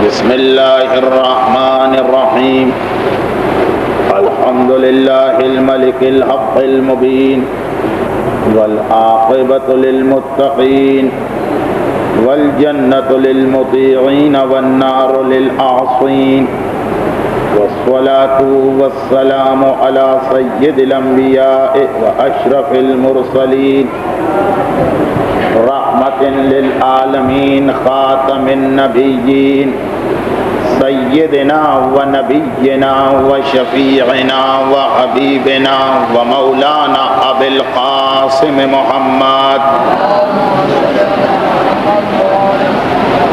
بسم اللہ الرحمن الرحیم الحمد للہ الملک الحق المبین والعاقبۃ للمتقین والجنۃ للمطیعین والنار للعاصین والصلاة والسلام علی سید الانبیاء واشرف المرسلین رحمت للعالمین خاتم النبیین سیدنا و نبینا و شفیعنا و حبیبنا و مولانا ابی القاسم محمد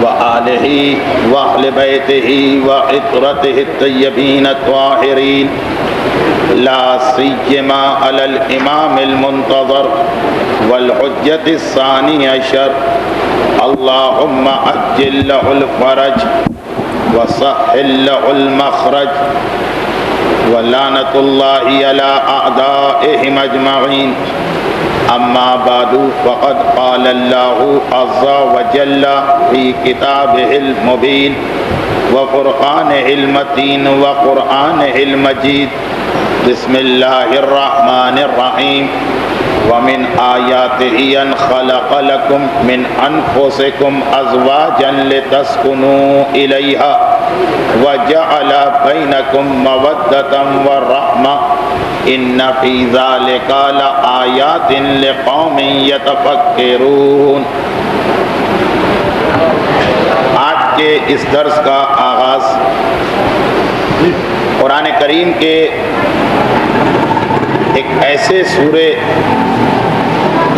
و آلہ و اہل بیتہ و عطرتہ الطیبین الطاہرین لا سیما علی الامام المنتظر والحجة الثانی عشر اللہم عجل له الفرج وسهل له المخرج ولعنة اللہ علی اعدائهم اجمعین اما بعد فقد قال اللہ عز وجل فی کتابہ المبین وفرقانہ المتین وقرآنہ المجید بسم اللہ الرحمن الرحیم ومن آیاتہ ان خلق لکم من انفسکم ازواجا لتسکنوا الیہا وجعل بینکم مودۃ والرحمہ ان فی ذلک لآیات لقوم یتفکرون۔ آج کے اس درس کا آغاز قرآن کریم کے ایک ایسے سورے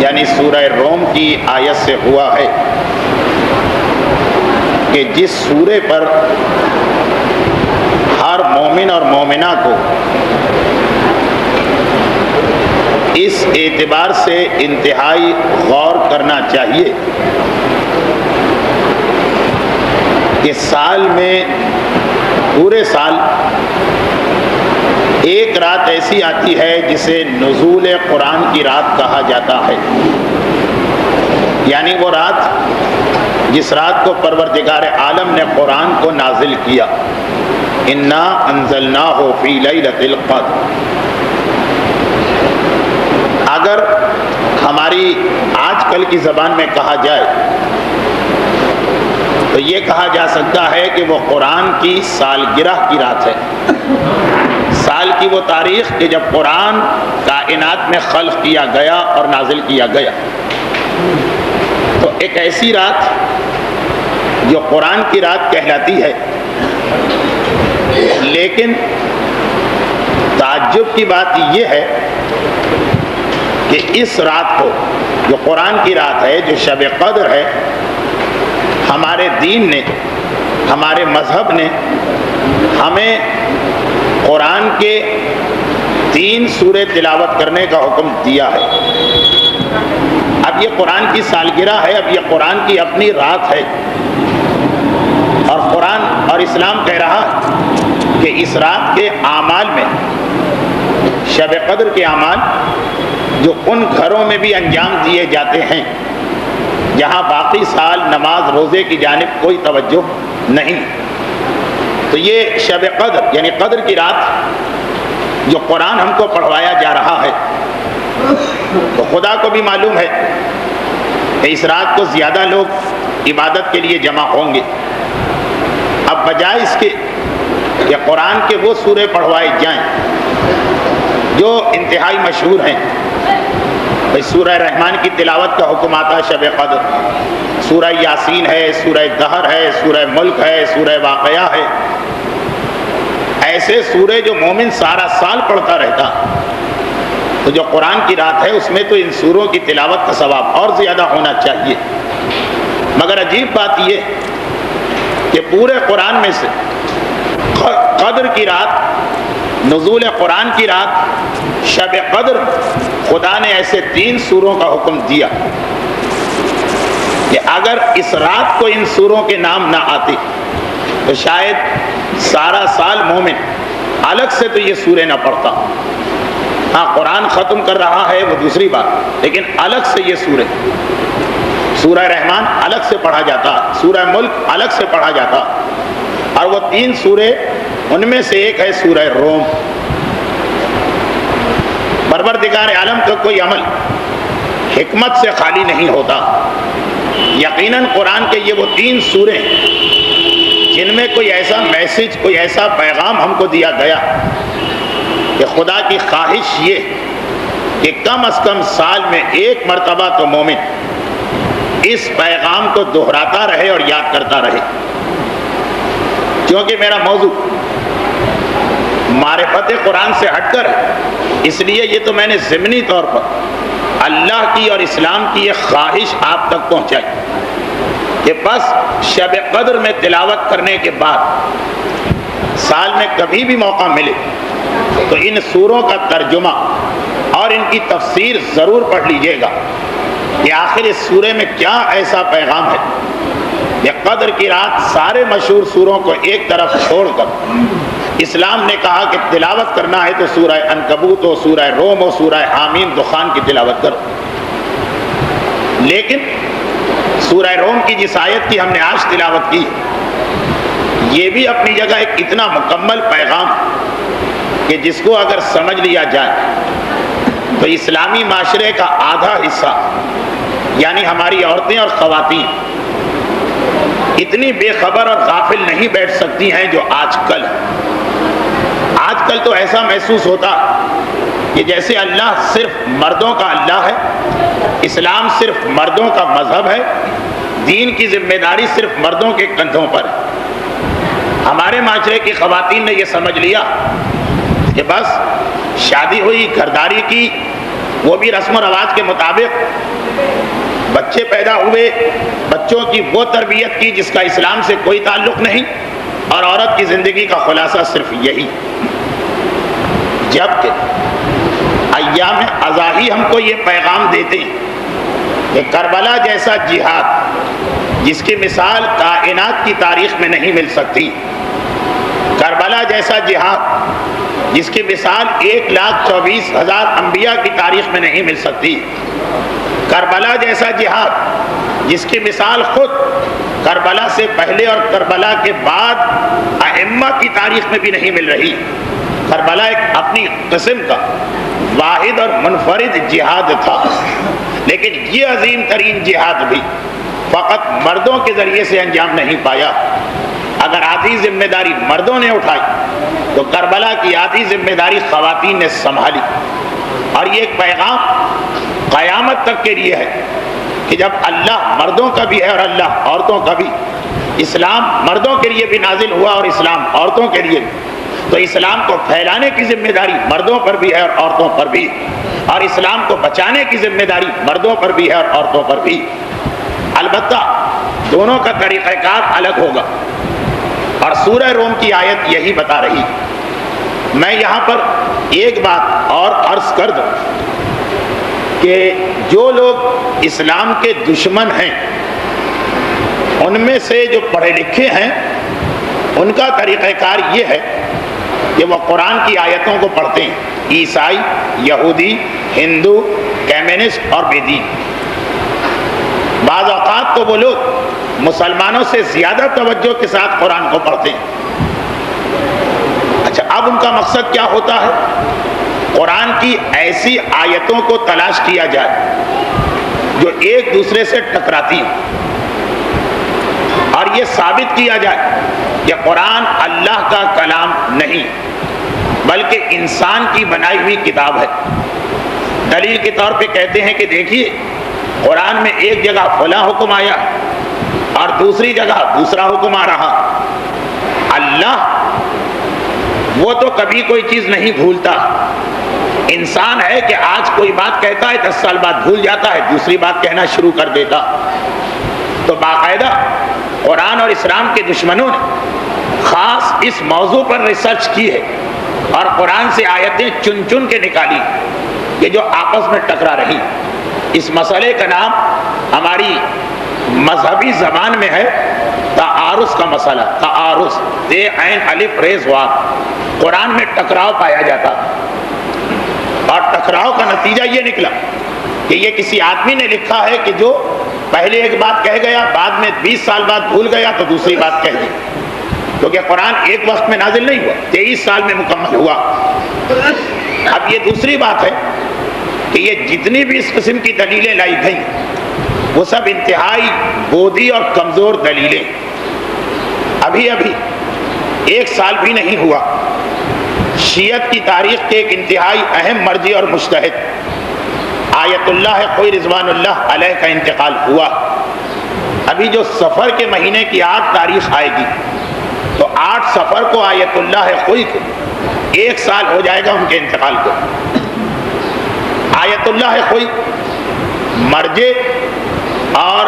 یعنی سورہ روم کی آیت سے ہوا ہے کہ جس سورے پر ہر مومن اور مومنہ کو اس اعتبار سے انتہائی غور کرنا چاہیے کہ سال میں پورے سال ایک رات ایسی آتی ہے جسے نزول قرآن کی رات کہا جاتا ہے، یعنی وہ رات جس رات کو پروردگار عالم نے قرآن کو نازل کیا، انا انزلناہ فی لیلۃ القدر۔ اگر ہماری آج کل کی زبان میں کہا جائے تو یہ کہا جا سکتا ہے کہ وہ قرآن کی سالگرہ کی رات ہے، سال کی وہ تاریخ کہ جب قرآن کائنات میں خلق کیا گیا اور نازل کیا گیا۔ تو ایک ایسی رات جو قرآن کی رات کہلاتی ہے، لیکن تعجب کی بات یہ ہے کہ اس رات کو جو قرآن کی رات ہے، جو شب قدر ہے، ہمارے دین نے، ہمارے مذہب نے ہمیں قرآن کے 3 سورے تلاوت کرنے کا حکم دیا ہے۔ اب یہ قرآن کی سالگرہ ہے، اب یہ قرآن کی اپنی رات ہے، اور قرآن اور اسلام کہہ رہا ہے کہ اس رات کے اعمال میں، شب قدر کے اعمال جو ان گھروں میں بھی انجام دیے جاتے ہیں جہاں باقی سال نماز روزے کی جانب کوئی توجہ نہیں، تو یہ شب قدر یعنی قدر کی رات جو قرآن ہم کو پڑھوایا جا رہا ہے، تو خدا کو بھی معلوم ہے کہ اس رات کو زیادہ لوگ عبادت کے لیے جمع ہوں گے۔ اب بجائے اس کے کہ قرآن کے وہ سورے پڑھوائے جائیں جو انتہائی مشہور ہیں، سورہ رحمان کی تلاوت کا حکم آتا ہے شب قدر، سورہ یاسین ہے، سورہ دہر ہے، سورہ ملک ہے، سورہ واقعہ ہے، ایسے سورے جو مومن سارا سال پڑھتا رہتا، تو جو قرآن کی رات ہے اس میں تو ان سوروں کی تلاوت کا ثواب اور زیادہ ہونا چاہیے۔ مگر عجیب بات یہ کہ پورے قرآن میں سے قدر کی رات، نزول قرآن کی رات، شب قدر، خدا نے ایسے 3 سوروں کا حکم دیا کہ اگر اس رات کو ان سوروں کے نام نہ آتے تو شاید سارا سال مومن الگ سے تو یہ سورے نہ پڑھتا۔ ہاں قرآن ختم کر رہا ہے وہ دوسری بات، لیکن الگ سے یہ سورے، سورہ رحمان الگ سے پڑھا جاتا، سورہ ملک الگ سے پڑھا جاتا، 3 سورے، ان میں سے ایک ہے سورہ روم۔ پروردگار عالم کا کوئی عمل حکمت سے خالی نہیں ہوتا۔ یقیناً قرآن کے یہ وہ 3 سورے جن میں کوئی ایسا میسج، کوئی ایسا پیغام ہم کو دیا گیا کہ خدا کی خواہش یہ کہ کم از کم سال میں 1 مرتبہ تو مومن اس پیغام کو دہراتا رہے اور یاد کرتا رہے۔ کیونکہ میرا موضوع معرفت قرآن سے ہٹ کر ہے، اس لیے یہ تو میں نے ضمنی طور پر اللہ کی اور اسلام کی یہ خواہش آپ تک پہنچائی کہ بس شب قدر میں تلاوت کرنے کے بعد سال میں کبھی بھی موقع ملے تو ان سوروں کا ترجمہ اور ان کی تفسیر ضرور پڑھ لیجئے گا کہ آخر اس سورے میں کیا ایسا پیغام ہے۔ یہ قدر کی رات سارے مشہور سوروں کو ایک طرف چھوڑ کر اسلام نے کہا کہ تلاوت کرنا ہے تو سورہ عنکبوت ہو، سورہ روم ہو، سورہ حامیم دخان کی تلاوت کرو۔ لیکن سورہ روم کی جس آیت کی ہم نے آج تلاوت کی، یہ بھی اپنی جگہ ایک اتنا مکمل پیغام کہ جس کو اگر سمجھ لیا جائے تو اسلامی معاشرے کا آدھا حصہ یعنی ہماری عورتیں اور خواتین اتنی بے خبر اور غافل نہیں بیٹھ سکتی ہیں جو آج کل تو ایسا محسوس ہوتا کہ جیسے اللہ صرف مردوں کا اللہ ہے، اسلام صرف مردوں کا مذہب ہے، دین کی ذمہ داری صرف مردوں کے کندھوں پر ہے۔ ہمارے معاشرے کی خواتین نے یہ سمجھ لیا کہ بس شادی ہوئی، گھرداری کی، وہ بھی رسم و رواج کے مطابق، بچے پیدا ہوئے، بچوں کی وہ تربیت کی جس کا اسلام سے کوئی تعلق نہیں، اور عورت کی زندگی کا خلاصہ صرف یہی۔ جبکہ ایام اضاحی ہم کو یہ پیغام دیتے ہیں کہ کربلا جیسا جہاد جس کی مثال کائنات کی تاریخ میں نہیں مل سکتی، کربلا جیسا جہاد جس کی مثال 1,24,000 انبیاء کی تاریخ میں نہیں مل سکتی، کربلا جیسا جہاد جس کی مثال خود کربلا سے پہلے اور کربلا کے بعد ائمہ کی تاریخ میں بھی نہیں مل رہی۔ کربلا ایک اپنی قسم کا واحد اور منفرد جہاد تھا، لیکن یہ عظیم ترین جہاد بھی فقط مردوں کے ذریعے سے انجام نہیں پایا۔ اگر آدھی ذمہ داری مردوں نے اٹھائی تو کربلا کی آدھی ذمہ داری خواتین نے سنبھالی، اور یہ ایک پیغام قیامت تک کے لیے ہے کہ جب اللہ مردوں کا بھی ہے اور اللہ عورتوں کا بھی، اسلام مردوں کے لیے بھی نازل ہوا اور اسلام عورتوں کے لیے بھی، تو اسلام کو پھیلانے کی ذمہ داری مردوں پر بھی ہے اور عورتوں پر بھی، اور اسلام کو بچانے کی ذمہ داری مردوں پر بھی ہے اور عورتوں پر بھی۔ البتہ دونوں کا طریقہ کار الگ ہوگا، اور سورہ روم کی آیت یہی بتا رہی۔ میں یہاں پر ایک بات اور عرض کر دوں کہ جو لوگ اسلام کے دشمن ہیں ان میں سے جو پڑھے لکھے ہیں ان کا طریقہ کار یہ ہے کہ وہ قرآن کی آیتوں کو پڑھتے ہیں، عیسائی، یہودی، ہندو، کمیونسٹ اور بے دین۔ بعض اوقات تو وہ لوگ مسلمانوں سے زیادہ توجہ کے ساتھ قرآن کو پڑھتے ہیں۔ اچھا، اب ان کا مقصد کیا ہوتا ہے؟ قرآن کی ایسی آیتوں کو تلاش کیا جائے جو ایک دوسرے سے ٹکراتی ہیں، اور یہ ثابت کیا جائے کہ قرآن اللہ کا کلام نہیں بلکہ انسان کی بنائی ہوئی کتاب ہے۔ دلیل کے طور پہ کہتے ہیں کہ دیکھیے قرآن میں ایک جگہ فلاں حکم آیا اور دوسری جگہ دوسرا حکم آ رہا۔ اللہ وہ تو کبھی کوئی چیز نہیں بھولتا، انسان ہے کہ آج کوئی بات کہتا ہے 10 سال بعد بھول جاتا ہے، دوسری بات کہنا شروع کر دیتا۔ تو باقاعدہ قرآن اور اسلام کے دشمنوں نے خاص اس موضوع پر ریسرچ کی ہے اور قرآن سے آیتیں چن چن کے نکالی کہ جو آپس میں ٹکرا رہی۔ اس مسئلے کا نام ہماری مذہبی زبان میں ہے تعارض کا مسئلہ۔ تعارض، تے عین الف ریز واو، قرآن میں ٹکراؤ پایا جاتا، اور ٹکراؤ کا نتیجہ یہ نکلا کہ یہ کسی آدمی نے لکھا ہے کہ جو پہلے ایک بات کہہ گیا، بعد میں 20 سال بعد بھول گیا تو دوسری بات کہہ دی۔ کیونکہ قرآن ایک وقت میں نازل نہیں ہوا، 23 سال میں مکمل ہوا۔ اب یہ دوسری بات ہے کہ یہ جتنی بھی اس قسم کی دلیلیں لائی گئیں وہ سب انتہائی بودھی اور کمزور دلیلیں۔ ابھی 1 سال بھی نہیں ہوا شیعت کی تاریخ کے ایک انتہائی اہم مرجع اور مجتہد آیت اللہ خوئی رضوان اللہ علیہ کا انتقال ہوا۔ ابھی جو صفر کے مہینے کی 8 تاریخ آئے گی تو 8 صفر کو آیت اللہ خوئی کو 1 سال ہو جائے گا ان کے انتقال کو۔ آیت اللہ خوئی مرجع اور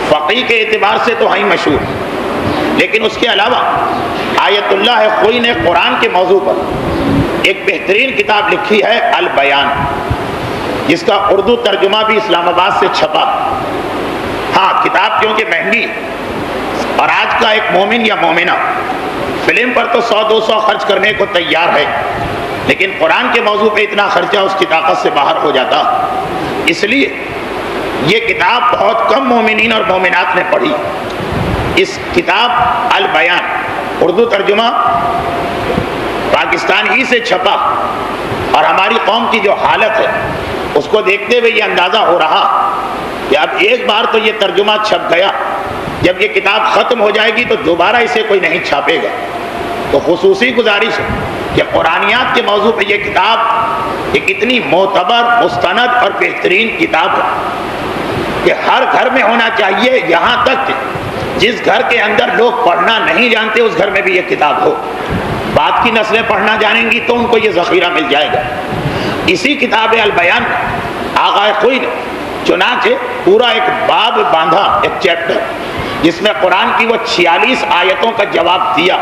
فقیہ کے اعتبار سے تو ہیں مشہور، لیکن اس کے علاوہ آیت اللہ خوئی نے قرآن کے موضوع پر ایک بہترین کتاب لکھی ہے البیان، جس کا اردو ترجمہ بھی اسلام آباد سے چھپا۔ ہاں کتاب کیونکہ مہنگی اور آج کا ایک مومن یا مومنہ فلم پر تو 100-200 خرچ کرنے کو تیار ہے، لیکن قرآن کے موضوع پہ اتنا خرچہ اس کی طاقت سے باہر ہو جاتا، اس لیے یہ کتاب بہت کم مومنین اور مومنات نے پڑھی۔ اس کتاب البیان اردو ترجمہ پاکستان ہی سے چھپا، اور ہماری قوم کی جو حالت ہے اس کو دیکھتے ہوئے یہ اندازہ ہو رہا کہ اب ایک بار تو یہ ترجمہ چھپ گیا، جب یہ کتاب ختم ہو جائے گی تو دوبارہ اسے کوئی نہیں چھاپے گا۔ تو خصوصی گزارش ہے کہ قرآنیات کے موضوع پہ یہ کتاب ایک اتنی معتبر، مستند اور بہترین کتاب ہے کہ ہر گھر میں ہونا چاہیے، یہاں تک کہ جس گھر کے اندر لوگ پڑھنا نہیں جانتے اس گھر میں بھی یہ کتاب ہو۔ بعد کی نسلیں پڑھنا جانیں گی تو ان کو یہ ذخیرہ مل جائے گا۔ اسی کتاب البیان آغا خوئی نے چنانچہ پورا ایک باب باندھا، ایک چیپٹر، جس میں قرآن کی وہ 46 آیتوں کا جواب دیا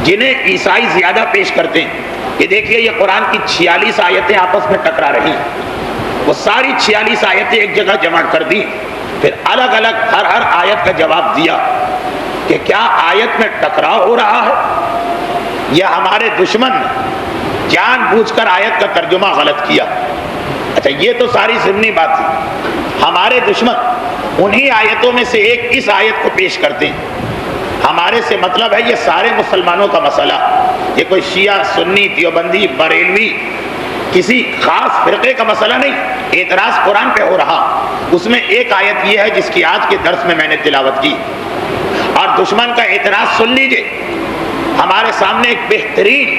جنہیں عیسائی زیادہ پیش کرتے ہیں کہ دیکھیے یہ قرآن کی 46 آیتیں آپس میں ٹکرا رہی ہیں۔ وہ ساری 46 آیتیں ایک جگہ جمع کر دی، پھر الگ الگ ہر آیت کا جواب دیا کہ کیا آیت میں ٹکراؤ ہو رہا ہے یا ہمارے دشمن نے جان بوجھ کر آیت کا ترجمہ غلط کیا۔ اچھا یہ تو ساری ضمنی بات تھی، ہمارے دشمن انہی آیتوں میں سے ایک اس آیت کو پیش کرتے ہیں۔ ہمارے سے مطلب ہے یہ سارے مسلمانوں کا مسئلہ، یہ کوئی شیعہ، سنی، دیوبندی، بریلوی، کسی خاص فرقے کا مسئلہ نہیں۔ اعتراض قرآن پہ ہو رہا، اس میں ایک آیت یہ ہے جس کی آج کے درس میں نے تلاوت کی، اور دشمن کا اعتراض سن لیجئے۔ ہمارے سامنے ایک بہترین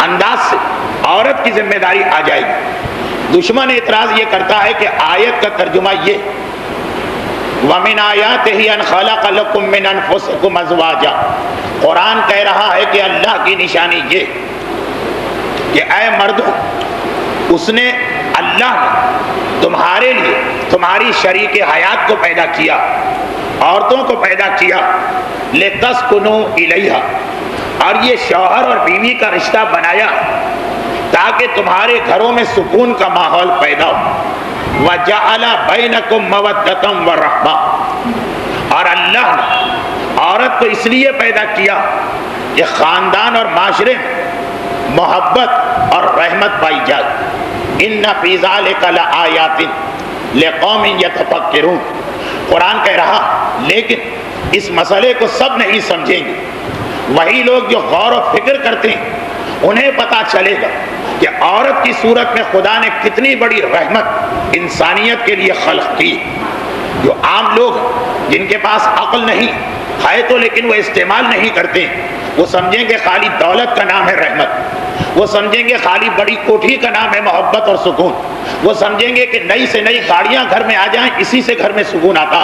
انداز سے عورت کی ذمہ داری آ جائے گی۔ دشمن اعتراض یہ کرتا ہے کہ آیت کا ترجمہ یہ وَمِنْ آيَاتِهِ أَنْ خَلَقَ لَكُم مِّنْ أَنفُسِكُمْ أَزْوَاجًا، قرآن کہہ رہا ہے کہ اللہ کی نشانی یہ کہ اے مردوں، اس نے اللہ نے تمہارے لیے تمہاری شریک حیات کو پیدا کیا، عورتوں کو پیدا کیا، لِتَسْكُنُوا إِلَيْهَا، اور یہ شوہر اور بیوی کا رشتہ بنایا تاکہ تمہارے گھروں میں سکون کا ماحول پیدا ہو۔ وَجَعَلَ بَيْنَكُمْ مَوَدَّةً وَرَحْمَةً، اور اللہ نے عورت کو اس لیے پیدا کیا کہ خاندان اور معاشرے میں محبت اور رحمت پائی جائے۔ إِنَّ فِي ذَلِكَ لَآيَاتٍ لِقَوْمٍ يَتَفَكِّرُونَ، قرآن کہہ رہا لیکن اس مسئلے کو سب نہیں سمجھیں گے، وہی لوگ جو غور و فکر کرتے ہیں انہیں پتا چلے گا کہ عورت کی صورت میں خدا نے کتنی بڑی رحمت انسانیت کے لیے خلق کی۔ جو عام لوگ جن کے پاس عقل نہیں ہے تو لیکن وہ استعمال نہیں کرتے، وہ سمجھیں گے خالی دولت کا نام ہے رحمت، وہ سمجھیں گے خالی بڑی کوٹھی کا نام ہے محبت اور سکون، وہ سمجھیں گے کہ نئی سے نئی گاڑیاں گھر میں آ جائیں اسی سے گھر میں سکون آتا،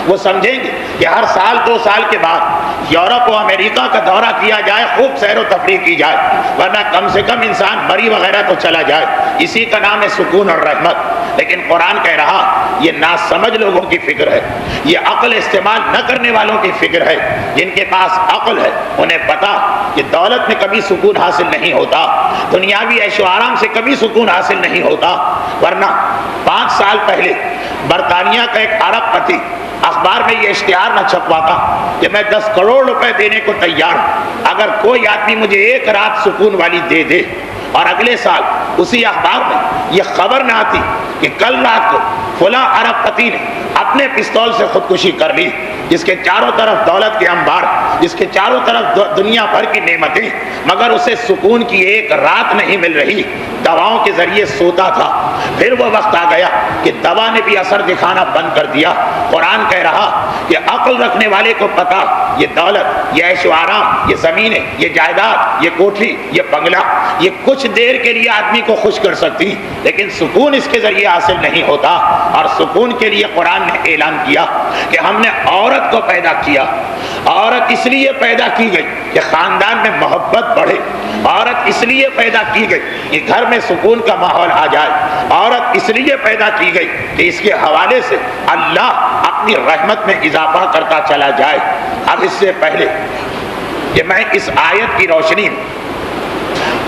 وہ سمجھیں گے کہ ہر سال 2 سال کے بعد یورپ و امریکہ کا دورہ کیا جائے، خوب سیر و تفریح کی جائے، ورنہ کم سے کم انسان مری وغیرہ تو چلا جائے، اسی کا نام ہے سکون اور رحمت۔ لیکن قرآن کہہ رہا یہ ناسمجھ لوگوں کی فکر ہے، یہ عقل استعمال نہ کرنے والوں کی فکر ہے۔ جن کے پاس عقل ہے انہیں پتا کہ دولت میں کبھی سکون حاصل نہیں ہوتا، دنیاوی عیش و آرام سے کبھی سکون حاصل نہیں ہوتا، ورنہ 5 سال پہلے برطانیہ کا ایک عرب پتی اخبار میں یہ اشتہار نہ چھپواتا کہ میں 10 کروڑ روپے دینے کو تیار ہوں اگر کوئی آدمی مجھے 1 رات سکون والی دے دے، اور اگلے سال اسی اخبار میں یہ خبر نہ آتی کہ کل رات کو فلاں عرب پتی نے اپنے پستول سے خودکشی کر لی، جس کے چاروں طرف دولت کے انبار، جس کے چاروں طرف دنیا بھر کی نعمتیں، مگر اسے سکون کی ایک رات نہیں مل رہی، دواؤں کے ذریعے سوتا تھا۔ پھر وہ وقت آ گیا کہ دوا نے بھی اثر دکھانا بند کر دیا۔ قرآن کہہ رہا کہ عقل رکھنے والے کو پتا یہ دولت، یہ عیش و آرام، یہ زمینیں، یہ جائیداد، یہ کوٹھی، یہ بنگلہ، یہ کچھ دیر کے لیے آدمی کو خوش کر سکتی، لیکن سکون اس کے ذریعے حاصل نہیں ہوتا۔ اور سکون کے لیے قرآن نے اعلان کیا کہ ہم نے عورت کو پیدا کیا۔ عورت اس لیے پیدا کی گئی کہ خاندان میں محبت بڑھے، عورت اس لیے پیدا کی گئی کہ گھر میں سکون کا ماحول آ جائے، عورت اس لیے پیدا کی گئی کہ اس کے حوالے سے اللہ اپنی رحمت میں اضافہ کرتا چلا جائے۔ اب اس سے پہلے کہ میں اس آیت کی روشنی میں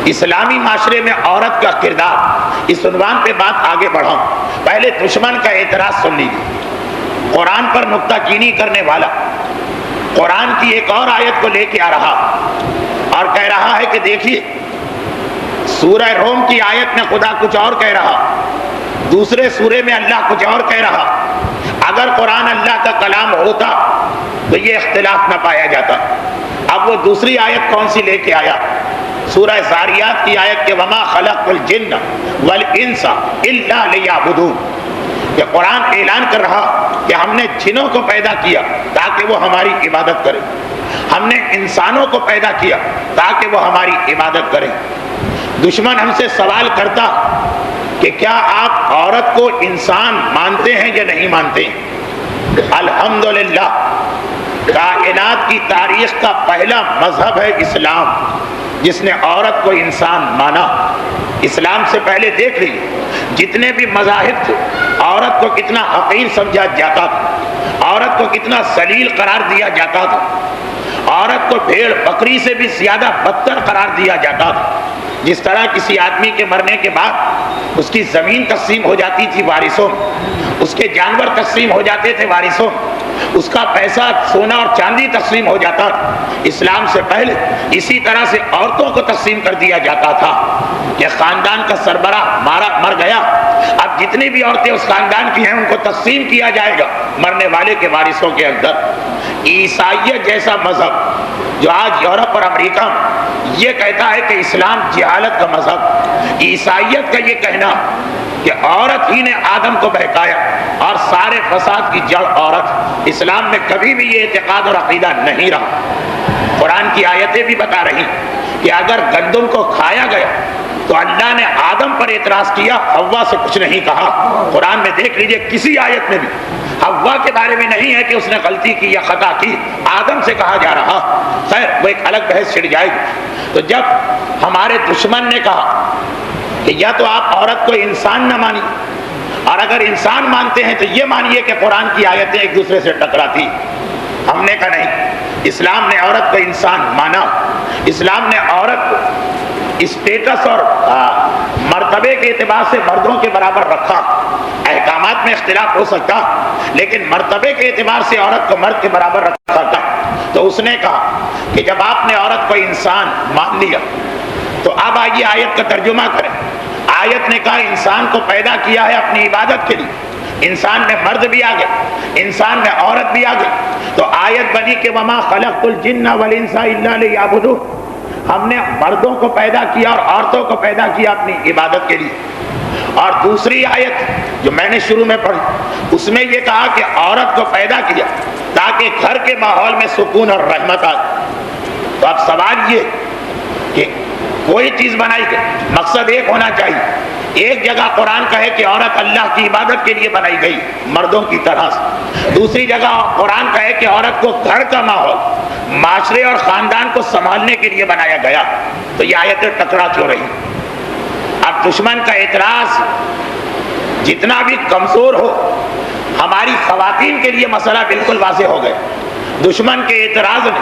اسلامی معاشرے میں عورت کا کردار اس عنوان پہ بات آگے بڑھاؤں، پہلے دشمن کا اعتراض سن لیجیے۔ قرآن پر نکتہ چینی کرنے والا قرآن کی ایک اور آیت کو لے کے آ رہا اور کہہ رہا ہے کہ دیکھیے سورہ روم کی آیت میں خدا کچھ اور کہہ رہا، دوسرے سورے میں اللہ کچھ اور کہہ رہا۔ اگر قرآن اللہ کا کلام ہوتا تو یہ اختلاف نہ پایا جاتا۔ اب وہ دوسری آیت کون سی لے کے آیا؟ سورہ زاریات کی آیت کہ وما خلقت الجن والانس الا لیعبدون، کہ قرآن اعلان کر رہا کہ ہم نے جنوں کو پیدا کیا تاکہ وہ ہماری عبادت کریں، ہم نے انسانوں کو پیدا کیا تاکہ وہ ہماری عبادت کریں۔ دشمن ہم سے سوال کرتا کہ کیا آپ عورت کو انسان مانتے ہیں یا نہیں مانتے؟ الحمدللہ کائنات کی تاریخ کا پہلا مذہب ہے اسلام، جس نے عورت کو انسان مانا۔ اسلام سے پہلے دیکھ لیجیے جتنے بھی مذاہب تھے عورت کو کتنا حقیر سمجھا جاتا تھا، عورت کو کتنا ذلیل قرار دیا جاتا تھا، عورت کو بھیڑ بکری سے بھی زیادہ بدتر قرار دیا جاتا تھا۔ جس طرح کسی آدمی کے مرنے کے بعد اس کی زمین تقسیم ہو جاتی تھی وارثوں میں، اس کے جانور تقسیم ہو جاتے تھے وارثوں میں، اس کا پیسہ سونا اور چاندی تقسیم ہو جاتا تھا، اسلام سے پہلے اسی طرح سے عورتوں کو تقسیم کر دیا جاتا تھا کہ خاندان کا سربراہ مر گیا، اب جتنی بھی عورتیں اس خاندان کی ہیں ان کو تقسیم کیا جائے گا مرنے والے کے وارثوں کے اندر۔ عیسائیت جیسا مذہب جو آج یورپ اور امریکہ میں یہ کہتا ہے کہ اسلام جہالت کا مذہب، عیسائیت کا یہ کہنا کہ عورت ہی نے آدم کو بہکایا اور سارے فساد کی جڑ عورت، اسلام میں کبھی بھی یہ اعتقاد اور عقیدہ نہیں رہا۔ قرآن کی آیتیں بھی بتا رہی کہ اگر گندم کو کھایا گیا تو اللہ نے آدم پر اعتراض کیا، حوا سے کچھ نہیں کہا۔ قرآن میں دیکھ لیجئے کسی آیت میں بھی حوا کے بارے میں نہیں ہے کہ اس نے غلطی کی یا خطا کی، آدم سے کہا جا رہا۔ خیر وہ ایک الگ بحث چھڑ جائے گی۔ تو جب ہمارے دشمن نے کہا کہ یا تو آپ عورت کو انسان نہ مانی، اور اگر انسان مانتے ہیں تو یہ مانیے کہ قرآن کی آیتیں ایک دوسرے سے ٹکراتی، ہم نے کہا نہیں، اسلام نے عورت کو انسان مانا، اسلام نے عورت کو اسٹیٹس اور مرتبے کے اعتبار سے مردوں کے برابر رکھا۔ احکامات میں اختلاف ہو سکتا لیکن مرتبے کے اعتبار سے عورت کو مرد کے برابر رکھا تھا۔ تو اس نے کہا کہ جب آپ نے عورت کو انسان مان لیا تو اب آئیے آیت کا ترجمہ کریں۔ آیت نے کہا انسان کو پیدا کیا ہے اپنی عبادت کے لیے، انسان میں مرد بھی آ گئے، انسان میں عورت بھی آ گئی، تو آیت بنی کہ وما خلقت الجن والانس الا لیعبدون، ہم نے مردوں کو پیدا کیا اور عورتوں کو پیدا کیا اپنی عبادت کے لیے۔ اور دوسری آیت جو میں نے شروع میں پڑھی اس میں یہ کہا کہ عورت کو پیدا کیا تاکہ گھر کے ماحول میں سکون اور رحمت آ جائے۔ تو اب سوال یہ کہ کوئی چیز بنائی گئی مقصد ایک ہونا چاہیے۔ ایک جگہ قرآن کہے کہ عورت اللہ کی عبادت کے لیے بنائی گئی مردوں کی طرح سے، دوسری جگہ قرآن کہے کہ عورت کو گھر کا ماحول، معاشرے اور خاندان کو سنبھالنے کے لیے بنایا گیا۔ تو یہ آیتیں ٹکرا کیوں رہی؟ اب دشمن کا اعتراض جتنا بھی کمزور ہو، ہماری خواتین کے لیے مسئلہ بالکل واضح ہو گیا۔ دشمن کے اعتراض نے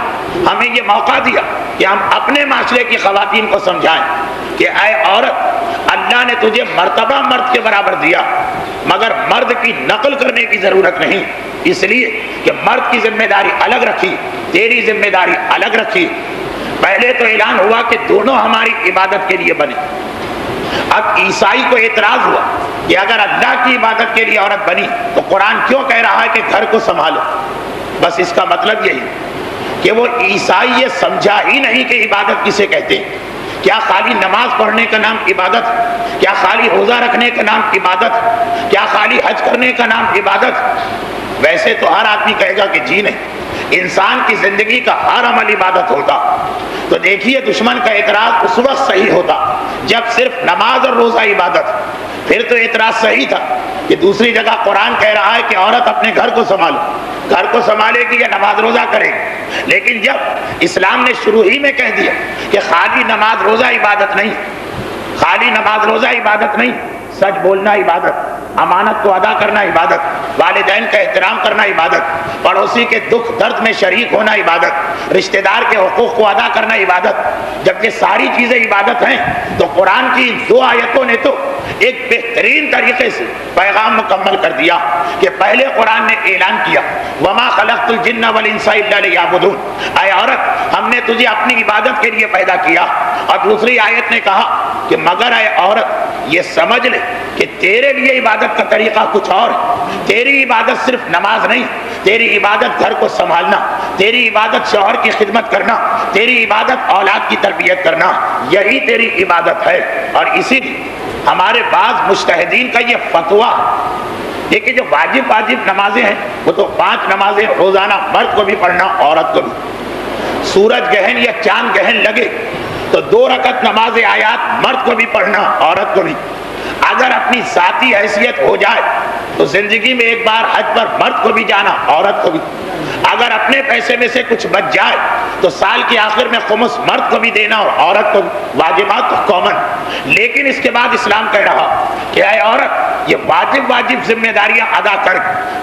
ہمیں یہ موقع دیا کہ ہم اپنے معاشرے کی خواتین کو سمجھائیں کہ اے عورت، اللہ نے تجھے مرتبہ مرد کے برابر دیا، مگر مرد کی نقل کرنے کی ضرورت نہیں، اس لیے کہ مرد کی ذمہ داری الگ رکھی، تیری ذمہ داری الگ رکھی۔ پہلے تو اعلان ہوا کہ دونوں ہماری عبادت کے لیے بنے۔ اب عیسائی کو اعتراض ہوا کہ اگر اللہ کی عبادت کے لیے عورت بنی تو قرآن کیوں کہہ رہا ہے کہ گھر کو سنبھالو؟ بس اس کا مطلب یہی کہ وہ عیسائی یہ سمجھا ہی نہیں کہ عبادت کسے کہتے ہیں۔ کیا خالی نماز پڑھنے کا نام عبادت؟ کیا خالی روزہ رکھنے کا نام عبادت؟ کیا خالی حج کرنے کا نام عبادت؟ ویسے تو ہر آدمی کہے گا کہ جی نہیں، انسان کی زندگی کا ہر عمل عبادت ہوتا۔ تو دیکھیے دشمن کا اعتراض اس وقت صحیح ہوتا جب صرف نماز اور روزہ عبادت، پھر تو اعتراض صحیح تھا کہ دوسری جگہ قرآن کہہ رہا ہے کہ عورت اپنے گھر کو سنبھالو، گھر کو سنبھالے گی یا نماز روزہ کرے گی۔ لیکن جب اسلام نے شروع ہی میں کہہ دیا کہ خالی نماز روزہ عبادت نہیں، خالی نماز روزہ عبادت نہیں، سچ بولنا عبادت، امانت کو ادا کرنا عبادت، والدین کا احترام کرنا عبادت، پڑوسی کے دکھ درد میں شریک ہونا عبادت، رشتہ دار کے حقوق کو ادا کرنا عبادت، جب یہ ساری چیزیں عبادت ہیں تو قرآن کی دو آیتوں نے تو ایک بہترین طریقے سے پیغام مکمل کر دیا کہ پہلے قرآن نے اعلان کیا وما خلقت الجن والانس الا لیعبدون، اے عورت ہم نے تجھے اپنی عبادت کے لیے پیدا کیا، اور دوسری آیت نے کہا کہ مگر اے عورت یہ سمجھ لے کہ تیرے لیے عبادت کا طریقہ کچھ اور ہے، تیری عبادت صرف نماز نہیں، تیری عبادت گھر کو سنبھالنا، تیری عبادت شوہر کی خدمت کرنا، تیری عبادت اولاد کی تربیت کرنا، یہی تیری عبادت ہے۔ اور اسی لیے ہمارے بعض مجتہدین کا یہ فتویٰ ہے کہ جو واجب نمازیں ہیں وہ تو 5 نمازیں روزانہ مرد کو بھی پڑھنا، عورت کو بھی۔ سورج گہن یا چاند گہن لگے تو 2 رکعت نماز آیات مرد کو بھی پڑھنا، عورت کو بھی۔ اگر اپنی ذاتی حیثیت ہو جائے تو زندگی میں ایک بار حج پر مرد کو بھی جانا، عورت کو بھی۔ اگر اپنے پیسے میں سے کچھ بچ جائے تو سال کے آخر میں خمس مرد کو بھی دینا اور عورت کو بھی۔ واجبات تو کامن، لیکن اس کے بعد اسلام کہہ رہا کہ اے عورت یہ واجب ذمہ داریاں ادا کر،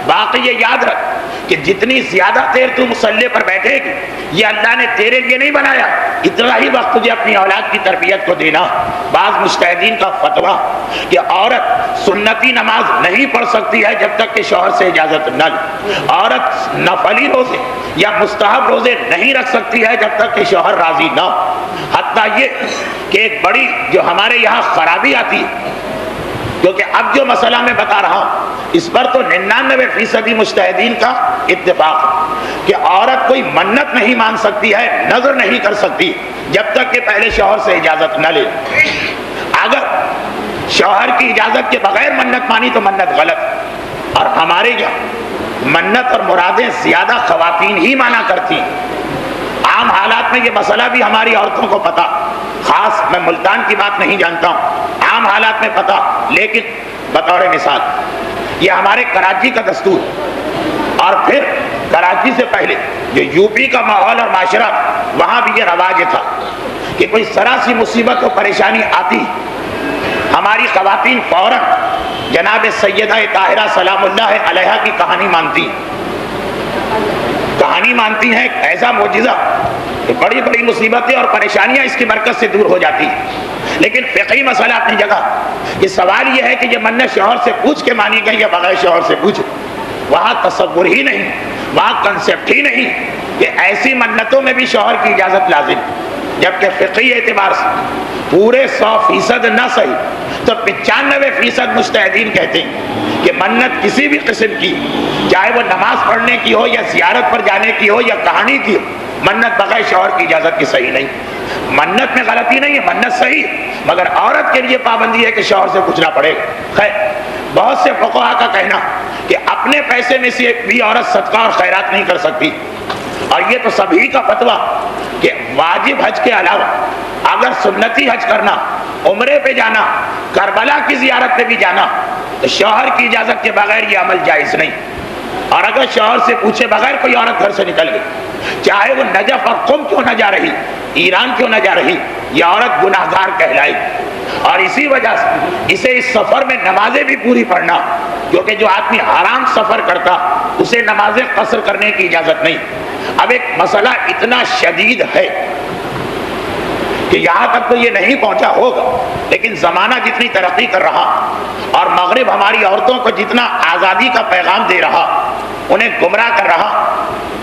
باقی یہ یاد رکھ کہ جتنی زیادہ دیر تو مصلی پر بیٹھے گی یہ اللہ نے تیرے لیے نہیں بنایا، اتنا ہی وقت تجھے اپنی اولاد کی تربیت کو دینا۔ بعض مجتہدین کا فتویٰ کہ عورت سنتی نماز نہیں پڑھ سکتی ہے جب تک کہ شوہر سے اجازت نہ لے، عورت نفلی روزے یا مستحب روزے نہیں رکھ سکتی ہے جب تک کہ شوہر راضی نہ ہو۔ حتیٰ یہ کہ ایک بڑی جو ہمارے یہاں خرابی آتی ہے، کیونکہ اب جو مسئلہ میں بتا رہا ہوں اس پر تو 99% مجتہدین کا اتفاق ہے کہ عورت کوئی منت نہیں مان سکتی ہے، نظر نہیں کر سکتی جب تک کہ پہلے شوہر سے اجازت نہ لے۔ اگر شوہر کی اجازت کے بغیر منت مانی تو منت غلط، اور ہمارے یہاں منت اور مرادیں زیادہ خواتین ہی مانا کرتی ہیں۔ عام حالات میں یہ مسئلہ بھی ہماری عورتوں کو پتا، خاص میں ملتان کی بات نہیں جانتا ہوں، عام حالات میں پتا، لیکن بطور مثال یہ ہمارے کراچی کا دستور، اور پھر کراچی سے پہلے جو یو پی کا ماحول اور معاشرہ وہاں بھی یہ رواج تھا کہ کوئی ذرا سی مصیبت و پریشانی آتی ہماری خواتین فوراً جناب سیدہ طاہرہ سلام اللہ علیہا کی کہانی مانتی ہیں، ایسا معجزہ کہ بڑی بڑی مصیبتیں اور پریشانیاں اس کی برکت سے دور ہو جاتی ہیں۔ لیکن فقہی مسئلہ اپنی جگہ، یہ سوال یہ ہے کہ یہ منت شوہر سے پوچھ کے مانی گئی یا بغیر شوہر سے پوچھ، وہاں تصور ہی نہیں، وہاں کنسیپٹ ہی نہیں کہ ایسی منتوں میں بھی شوہر کی اجازت لازم، جبکہ فقہی اعتبار سے پورے 100% نہ صحیح تو 95% مجتہدین کہتے ہیں کہ منت کسی بھی قسم کی، چاہے وہ نماز پڑھنے کی ہو یا زیارت پر جانے کی ہو یا کہانی کی ہو، منت بغیر شوہر کی اجازت کی صحیح نہیں۔ منت میں غلطی نہیں ہے، منت صحیح، مگر عورت کے لیے پابندی ہے کہ شوہر سے پوچھنا پڑے گا۔ خیر، بہت سے فقہا کا کہنا کہ اپنے پیسے میں سے بھی عورت صدقہ اور خیرات نہیں کر سکتی، اور یہ تو سبھی کا فتویٰ کہ واجب حج کے علاوہ اگر سنتی حج کرنا، عمرے پہ جانا، کربلا کی زیارت پہ بھی جانا تو شوہر کی اجازت کے بغیر یہ عمل جائز نہیں۔ اور اگر شوہر سے پوچھے بغیر کوئی عورت گھر سے نکل گئی، چاہے وہ نجف اور قم کیوں نہ جا رہی، ایران کیوں نہ جا رہی، یہ عورت گناہگار کہلائے گی۔ اور اسی وجہ سے اسے اس سفر میں نمازیں بھی پوری پڑھنا، کیونکہ جو آدمی حرام سفر کرتا اسے نمازیں قصر کرنے کی اجازت نہیں۔ اب ایک مسئلہ اتنا شدید ہے کہ یہاں تک تو یہ نہیں پہنچا ہوگا، لیکن زمانہ جتنی ترقی کر رہا اور مغرب ہماری عورتوں کو جتنا آزادی کا پیغام دے رہا، انہیں گمراہ کر رہا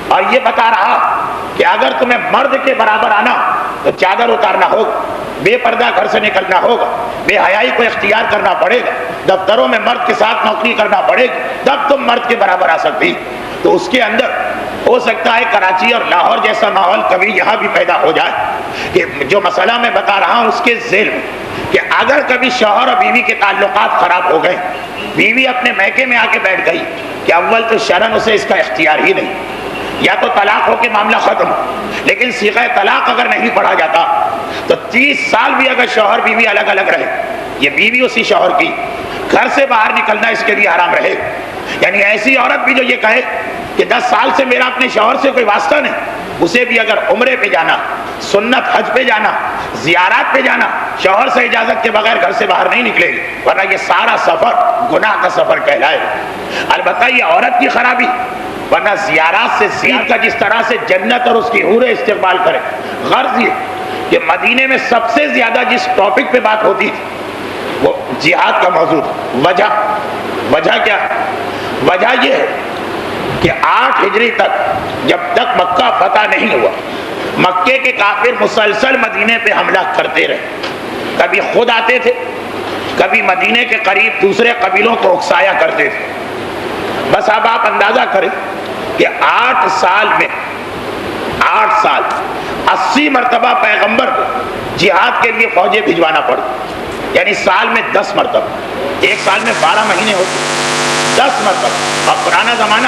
اور یہ بتا رہا کہ اگر تمہیں مرد کے برابر آنا تو چادر اتارنا ہوگا، بے پردہ گھر سے نکلنا ہوگا، بے حیائی کو اختیار کرنا پڑے گا، دفتروں میں مرد کے ساتھ نوکری کرنا پڑے گی، تب تم مرد کے برابر آ سکتی۔ تو اس کے اندر ہو سکتا ہے کراچی اور لاہور جیسا ماحول کبھی یہاں بھی پیدا ہو جائے کہ جو مسئلہ میں بتا رہا ہوں اس کے ذیل میں، کہ اگر کبھی شوہر اور بیوی کے تعلقات خراب ہو گئے، بیوی اپنے میکے میں آ کے بیٹھ گئی، کہ اول تو شرعاً اسے اس کا اختیار ہی نہیں، یا تو طلاق ہو کے معاملہ ختم، لیکن صیغہ طلاق اگر نہیں پڑھا جاتا تو 30 سال بھی اگر شوہر بیوی الگ الگ رہے، یہ بیوی اسی شوہر کی، گھر سے باہر نکلنا اس کے لیے حرام رہے. یعنی ایسی عورت بھی جو یہ کہے کہ 10 سال سے میرا اپنے شوہر سے کوئی واسطہ نہیں، اسے بھی اگر عمرے پہ جانا، سنت حج پہ جانا، زیارات پہ جانا، شوہر سے اجازت کے بغیر گھر سے باہر نہیں نکلے گی، ورنہ یہ سارا سفر گناہ کا سفر کہلائے. البتہ یہ عورت کی خرابی، ورنہ زیارات سے زیارت کا جس طرح سے جنت اور اس کی حوریں استقبال کرے. غرض یہ کہ مدینے میں سب سے زیادہ جس ٹاپک پہ بات ہوتی تھی وہ جہاد کا موضوع. وجہ کیا؟ وجہ یہ ہے کہ 8 ہجری تک جب تک مکہ فتح نہیں ہوا، مکے کے کافر مسلسل مدینے پہ حملہ کرتے رہے. کبھی خود آتے تھے، کبھی مدینے کے قریب دوسرے قبیلوں کو اکسایا کرتے تھے. بس اب آپ اندازہ کریں کہ 8 سال میں 80 مرتبہ پیغمبر کو جہاد کے لیے فوجیں بھجوانا پڑی. یعنی سال میں 10 مرتبہ، ایک سال میں 12 مہینے ہوتے، 10 مرتبہ. اب پرانا زمانہ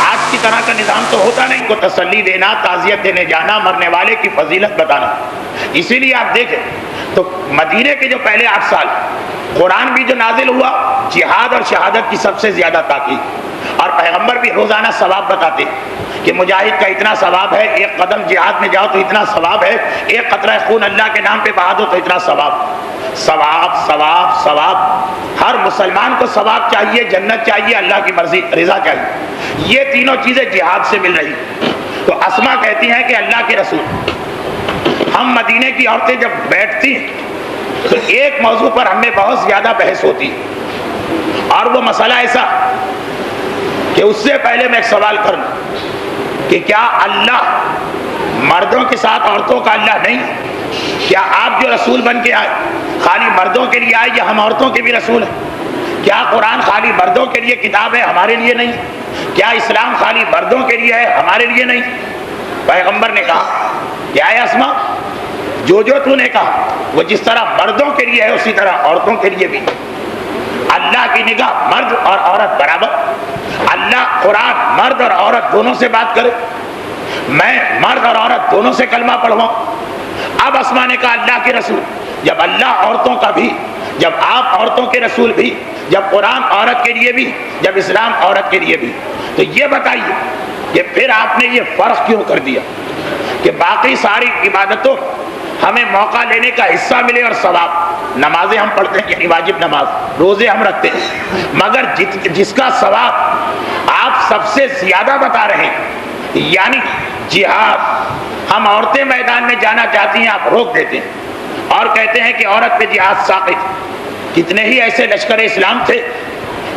آج کی طرح کا نظام تو ہوتا نہیں، کو تسلی دینا، تعزیت دینے جانا، مرنے والے کی فضیلت بتانا. اسی لیے آپ دیکھیں تو مدینے کے جو پہلے 8 سال قرآن بھی جو نازل ہوا، جہاد اور شہادت کی سب سے زیادہ تاکید، اور پیغمبر بھی روزانہ ثواب بتاتے کہ مجاہد کا اتنا ثواب ہے، ایک قدم جہاد میں جاؤ تو اتنا ثواب ہے، ایک قطرہ خون اللہ کے نام پہ بہا دو تو اتنا ثواب. ثواب ثواب ثواب. ہر مسلمان کو ثواب چاہیے، جنت چاہیے، اللہ کی مرضی رضا چاہیے. یہ تینوں چیزیں جہاد سے مل رہی. تو اسما کہتی ہیں کہ اللہ کے رسول، ہم مدینے کی عورتیں جب بیٹھتی ہیں تو ایک موضوع پر ہمیں بہت زیادہ بحث ہوتی ہے، اور وہ مسئلہ ایسا کہ اس سے پہلے میں ایک سوال کروں کہ کیا اللہ مردوں کے ساتھ عورتوں کا اللہ نہیں؟ کیا آپ جو رسول بن کے آئے خالی مردوں کے لیے آئے یا ہم عورتوں کے بھی رسول ہیں؟ کیا قرآن خالی مردوں کے لیے کتاب ہے، ہمارے لیے نہیں؟ کیا اسلام خالی مردوں کے لیے ہے، ہمارے لیے نہیں؟ پیغمبر نے کہا کہ اے اسما، جو تو نے کہا وہ جس طرح مردوں کے لیے ہے اسی طرح عورتوں کے لیے بھی. اللہ کی نگاہ مرد اور عورت برابر. اللہ قرآن مرد اور عورت دونوں سے بات کرے، میں مرد اور عورت دونوں سے کلمہ پڑھواؤں. اب اسما نے کہا اللہ کے رسول، جب اللہ عورتوں کا بھی، جب آپ عورتوں کے رسول بھی، جب قرآن عورت کے لیے بھی، جب اسلام عورت کے لیے بھی، تو یہ بتائیے کہ پھر آپ نے یہ فرق کیوں کر دیا کہ باقی ساری عبادتوں ہمیں موقع لینے کا حصہ ملے اور ثواب؟ نمازیں ہم پڑھتے ہیں، یعنی واجب نماز، روزے ہم رکھتے ہیں، مگر جس کا ثواب آپ سب سے زیادہ بتا رہے ہیں یعنی جہاد، ہم عورتیں میدان میں جانا چاہتی ہیں، آپ روک دیتے ہیں اور کہتے ہیں کہ عورت پہ جہاد ساقط. کتنے ہی ایسے لشکر اسلام تھے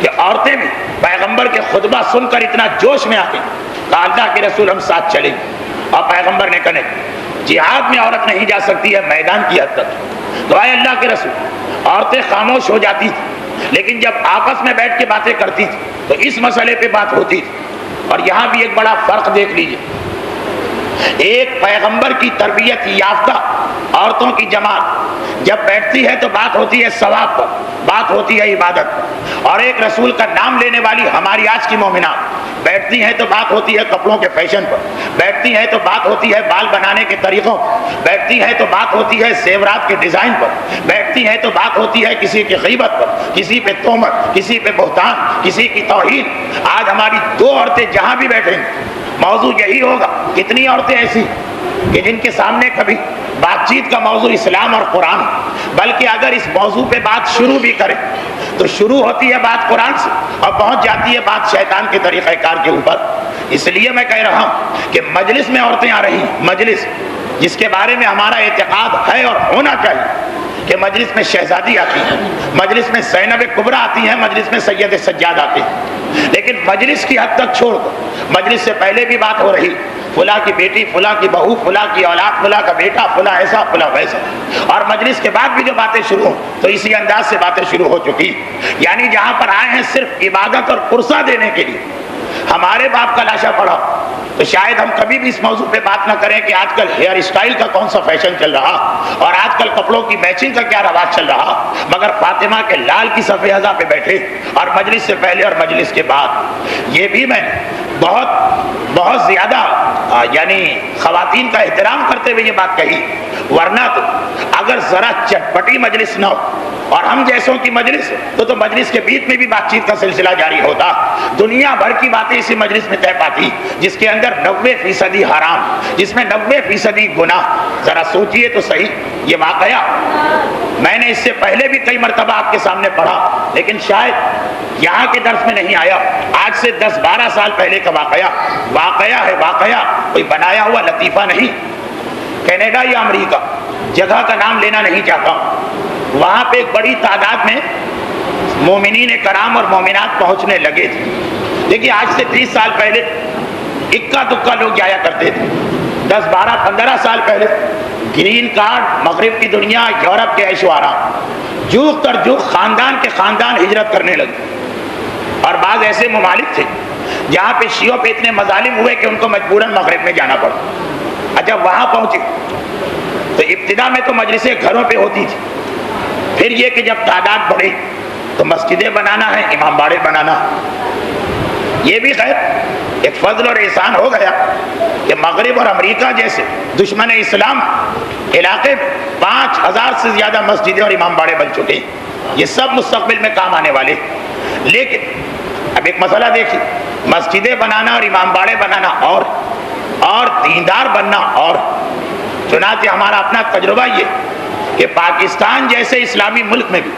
کہ عورتیں بھی پیغمبر کے خطبہ سن کر اتنا جوش میں آتے کہا اللہ کے رسول ہم ساتھ چلیں گے. اور پیغمبر نے کہا جہاد میں عورت نہیں جا سکتی ہے، میدان کی حد تک. تو اے اللہ کے رسول، عورتیں خاموش ہو جاتی تھی، لیکن جب آپس میں بیٹھ کے باتیں کرتی تھی تو اس مسئلے پہ بات ہوتی تھی. اور یہاں بھی ایک بڑا فرق دیکھ لیجئے. ایک پیغمبر کی تربیت یافتہ عورتوں کی جماعت جب بیٹھتی ہے تو بات ہوتی ہے ثواب پر، بات ہوتی ہے عبادت پر. اور ایک رسول کا نام لینے والی ہماری آج کی مومنات بیٹھتی ہیں تو بات ہوتی ہے کپڑوں کے فیشن پر، بیٹھتی ہیں تو بات ہوتی ہے بال بنانے کے طریقوں پر، بیٹھتی ہیں تو بات ہوتی ہے زیورات کے ڈیزائن پر، بیٹھتی ہیں تو بات ہوتی ہے کسی کی غیبت پر، کسی پہ تہمت، کسی پہ بہتان، کسی کی توہین. آج ہماری 2 عورتیں جہاں بھی بیٹھیں موضوع یہی ہوگا. کتنی عورتیں ایسی کہ جن کے سامنے کبھی بات چیت کا موضوع اسلام اور قرآن، بلکہ اگر اس موضوع پہ بات شروع بھی کریں تو شروع ہوتی ہے بات قرآن سے اور پہنچ جاتی ہے بات شیطان کے طریقہ کار کے اوپر. اس لیے میں کہہ رہا ہوں کہ مجلس میں عورتیں آ رہی ہیں، مجلس جس کے بارے میں ہمارا اعتقاد ہے اور ہونا چاہیے کہ مجلس میں شہزادی آتی ہیں، مجلس میں زینب کبریٰ آتی ہیں، مجلس میں سید سجاد آتے ہیں. لیکن مجلس کی حد تک چھوڑ دو، مجلس سے پہلے بھی بات ہو رہی، فلاں کی بیٹی، فلاں کی بہو، فلاں کی اولاد، فلاں کا بیٹا، فلاں ایسا، فلاں ویسا. اور مجلس کے بعد بھی جو باتیں شروع ہوں تو اسی انداز سے باتیں شروع ہو چکی. یعنی جہاں پر آئے ہیں صرف عبادت اور پرسہ دینے کے لیے، ہمارے باپ کا لاشا پڑا، تو شاید ہم کبھی بھی اس موضوع پہ بات نہ کریں کہ آج کل ہیئر اسٹائل کا کون سا فیشن چل رہا اور آج کل کپڑوں کی میچنگ کا کیا رواج چل رہا، مگر فاطمہ کے لال کی صف ازا پہ بیٹھے اور مجلس سے پہلے اور مجلس کے بعد یہ بھی میں بہت زیادہ یعنی خواتین کا احترام کرتے ہوئے یہ بات کہی، ورنہ تو اگر ذرا چٹپٹی مجلس نہ ہو اور ہم جیسوں کی مجلس تو مجلس کے بیچ میں بھی بات چیت کا سلسلہ جاری ہوتا، دنیا بھر کی باتیں اسی مجلس میں طے پاتی، جس کے اندر 90% حرام، جس میں 90% گناہ۔ ذرا سوچئے تو صحیح، یہ واقعہ میں نے اس سے پہلے بھی کئی مرتبہ آپ کے سامنے پڑھا، لیکن شاید یہاں کے درس میں نہیں آیا۔ آج سے 10-12 سال پہلے کا واقعہ ہے، واقعہ کوئی بنایا ہوا لطیفہ نہیں۔ کینیڈا یا امریکہ، جگہ کا نام لینا نہیں چاہتا، وہاں پہ ایک بڑی تعداد میں مومنین کرام اور مومنات پہنچنے لگے تھے۔ دیکھیے آج سے 30 سال پہلے اکا دکا لوگ جایا کرتے تھے، 10-12-15 سال پہلے گرین کارڈ، مغرب کی دنیا، یورپ کے عیش و آرام، جوخ تر جوخ خاندان کے خاندان ہجرت کرنے لگے، اور بعض ایسے ممالک تھے جہاں پہ شیعوں پہ اتنے مظالم ہوئے کہ ان کو مجبوراً مغرب میں جانا پڑا۔ اچھا وہاں پہنچے تو ابتدا میں تو مجلسیں گھروں پہ ہوتی تھی، پھر یہ کہ جب تعداد بڑھی تو مسجدیں بنانا ہے، امام باڑے بنانا، یہ بھی خیر ایک فضل اور احسان ہو گیا کہ مغرب اور امریکہ جیسے دشمن اسلام علاقے میں 5000 سے زیادہ مسجدیں اور امام باڑے بن چکے ہیں، یہ سب مستقبل میں کام آنے والے۔ لیکن اب ایک مسئلہ دیکھیے، مسجدیں بنانا اور امام باڑے بنانا اور دیندار بننا اور، چنانچہ ہمارا اپنا تجربہ یہ کہ پاکستان جیسے اسلامی ملک میں بھی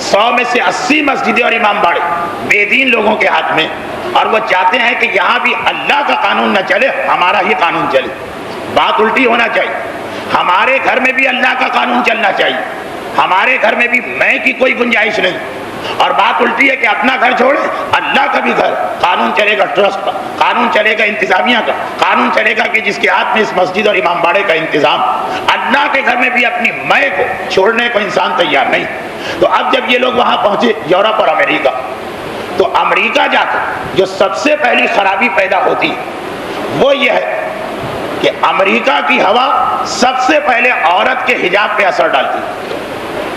100 میں سے 80 مسجدیں اور امام باڑے بے دین لوگوں کے ہاتھ میں، اور وہ چاہتے ہیں کہ یہاں بھی اللہ کا قانون نہ چلے، ہمارا ہی قانون چلے۔ بات الٹی ہونا چاہیے، ہمارے گھر میں بھی اللہ کا قانون چلنا چاہیے، ہمارے گھر میں بھی میں کی کوئی گنجائش نہیں، اور بات الٹی ہے کہ اپنا گھر چھوڑے اللہ کا بھی گھر، قانون چلے گا ٹرسٹ کا، قانون چلے گا انتظامیہ کا، قانون چلے گا کہ جس کے ہاتھ میں اس مسجد اور امام باڑے کا انتظام۔ اللہ کے گھر میں بھی اپنی میں کو چھوڑنے کو انسان تیار نہیں۔ تو اب جب یہ لوگ وہاں پہنچے یورپ اور امریکہ، تو امریکہ جا کر جو سب سے پہلی خرابی پیدا ہوتی وہ یہ ہے کہ امریکہ کی ہوا سب سے پہلے عورت کے حجاب پہ اثر ڈالتی ہے،